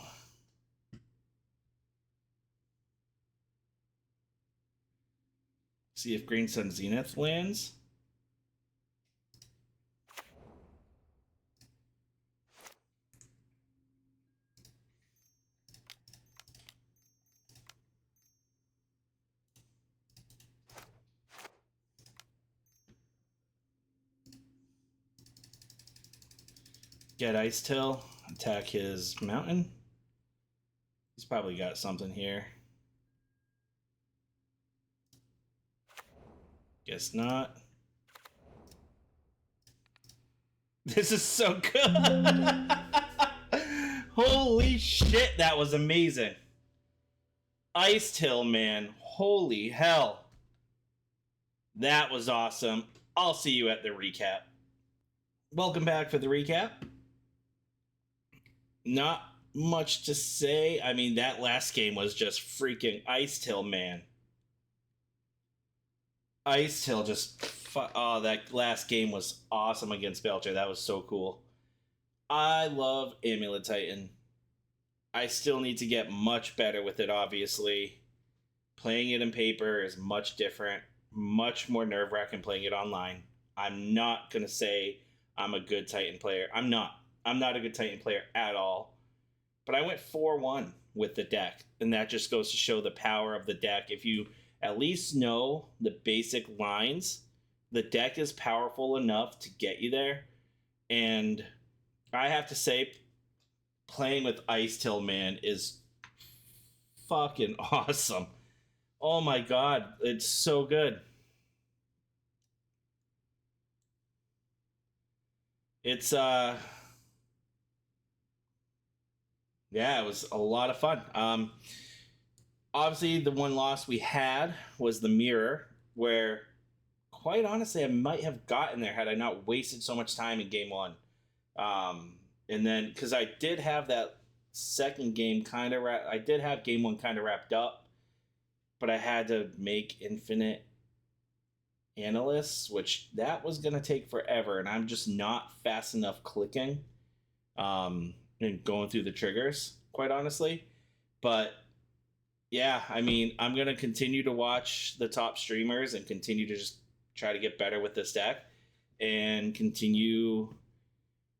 see if Green Sun Zenith lands. Get Icetill, attack his mountain. He's probably got something here. Guess not. This is so good. Holy shit, that was amazing. Icetill, man. Holy hell. That was awesome. I'll see you at the recap. Welcome back for the recap. Not much to say. I mean, that last game was just freaking Icetill, man. Icetill just... Oh, that last game was awesome against Belcher. That was so cool. I love Amulet Titan. I still need to get much better with it, obviously. Playing it in paper is much different, much more nerve-wracking playing it online. I'm not going to say I'm a good Titan player. I'm not. I'm not a good Titan player at all. But I went 4-1 with the deck, and that just goes to show the power of the deck. If you at least know the basic lines, the deck is powerful enough to get you there. And I have to say, playing with Icetill, man, is fucking awesome. Oh my god, it's so good. It's yeah, it was a lot of fun. Obviously the one loss we had was the mirror, where quite honestly I might have gotten there had I not wasted so much time in game one. And then because I did have that second game kind of I did have game one kind of wrapped up, but I had to make infinite analysts, which that was going to take forever, and I'm just not fast enough clicking and going through the triggers, quite honestly. But yeah, I mean, I'm going to continue to watch the top streamers and continue to just try to get better with this deck and continue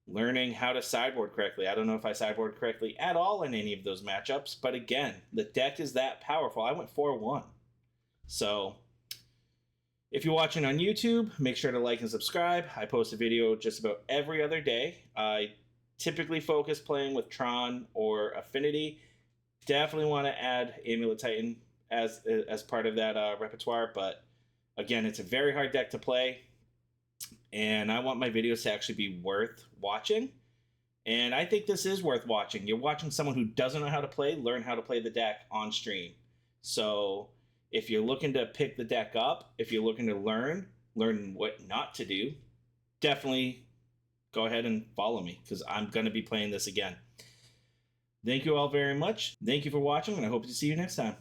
learning how to sideboard correctly. I don't know if I sideboard correctly at all in any of those matchups, but again, the deck is that powerful. I went 4-1. So If you're watching on YouTube, make sure to like and subscribe. I post a video just about every other day. I typically focus playing with Tron or Affinity. Definitely want to add Amulet Titan as part of that repertoire, but again, it's a very hard deck to play, and I want my videos to actually be worth watching. And I think this is worth watching. You're watching someone who doesn't know how to play learn how to play the deck on stream. So if you're looking to pick the deck up, if you're looking to learn what not to do, definitely go ahead and follow me, because I'm going to be playing this again. Thank you all very much. Thank you for watching, and I hope to see you next time.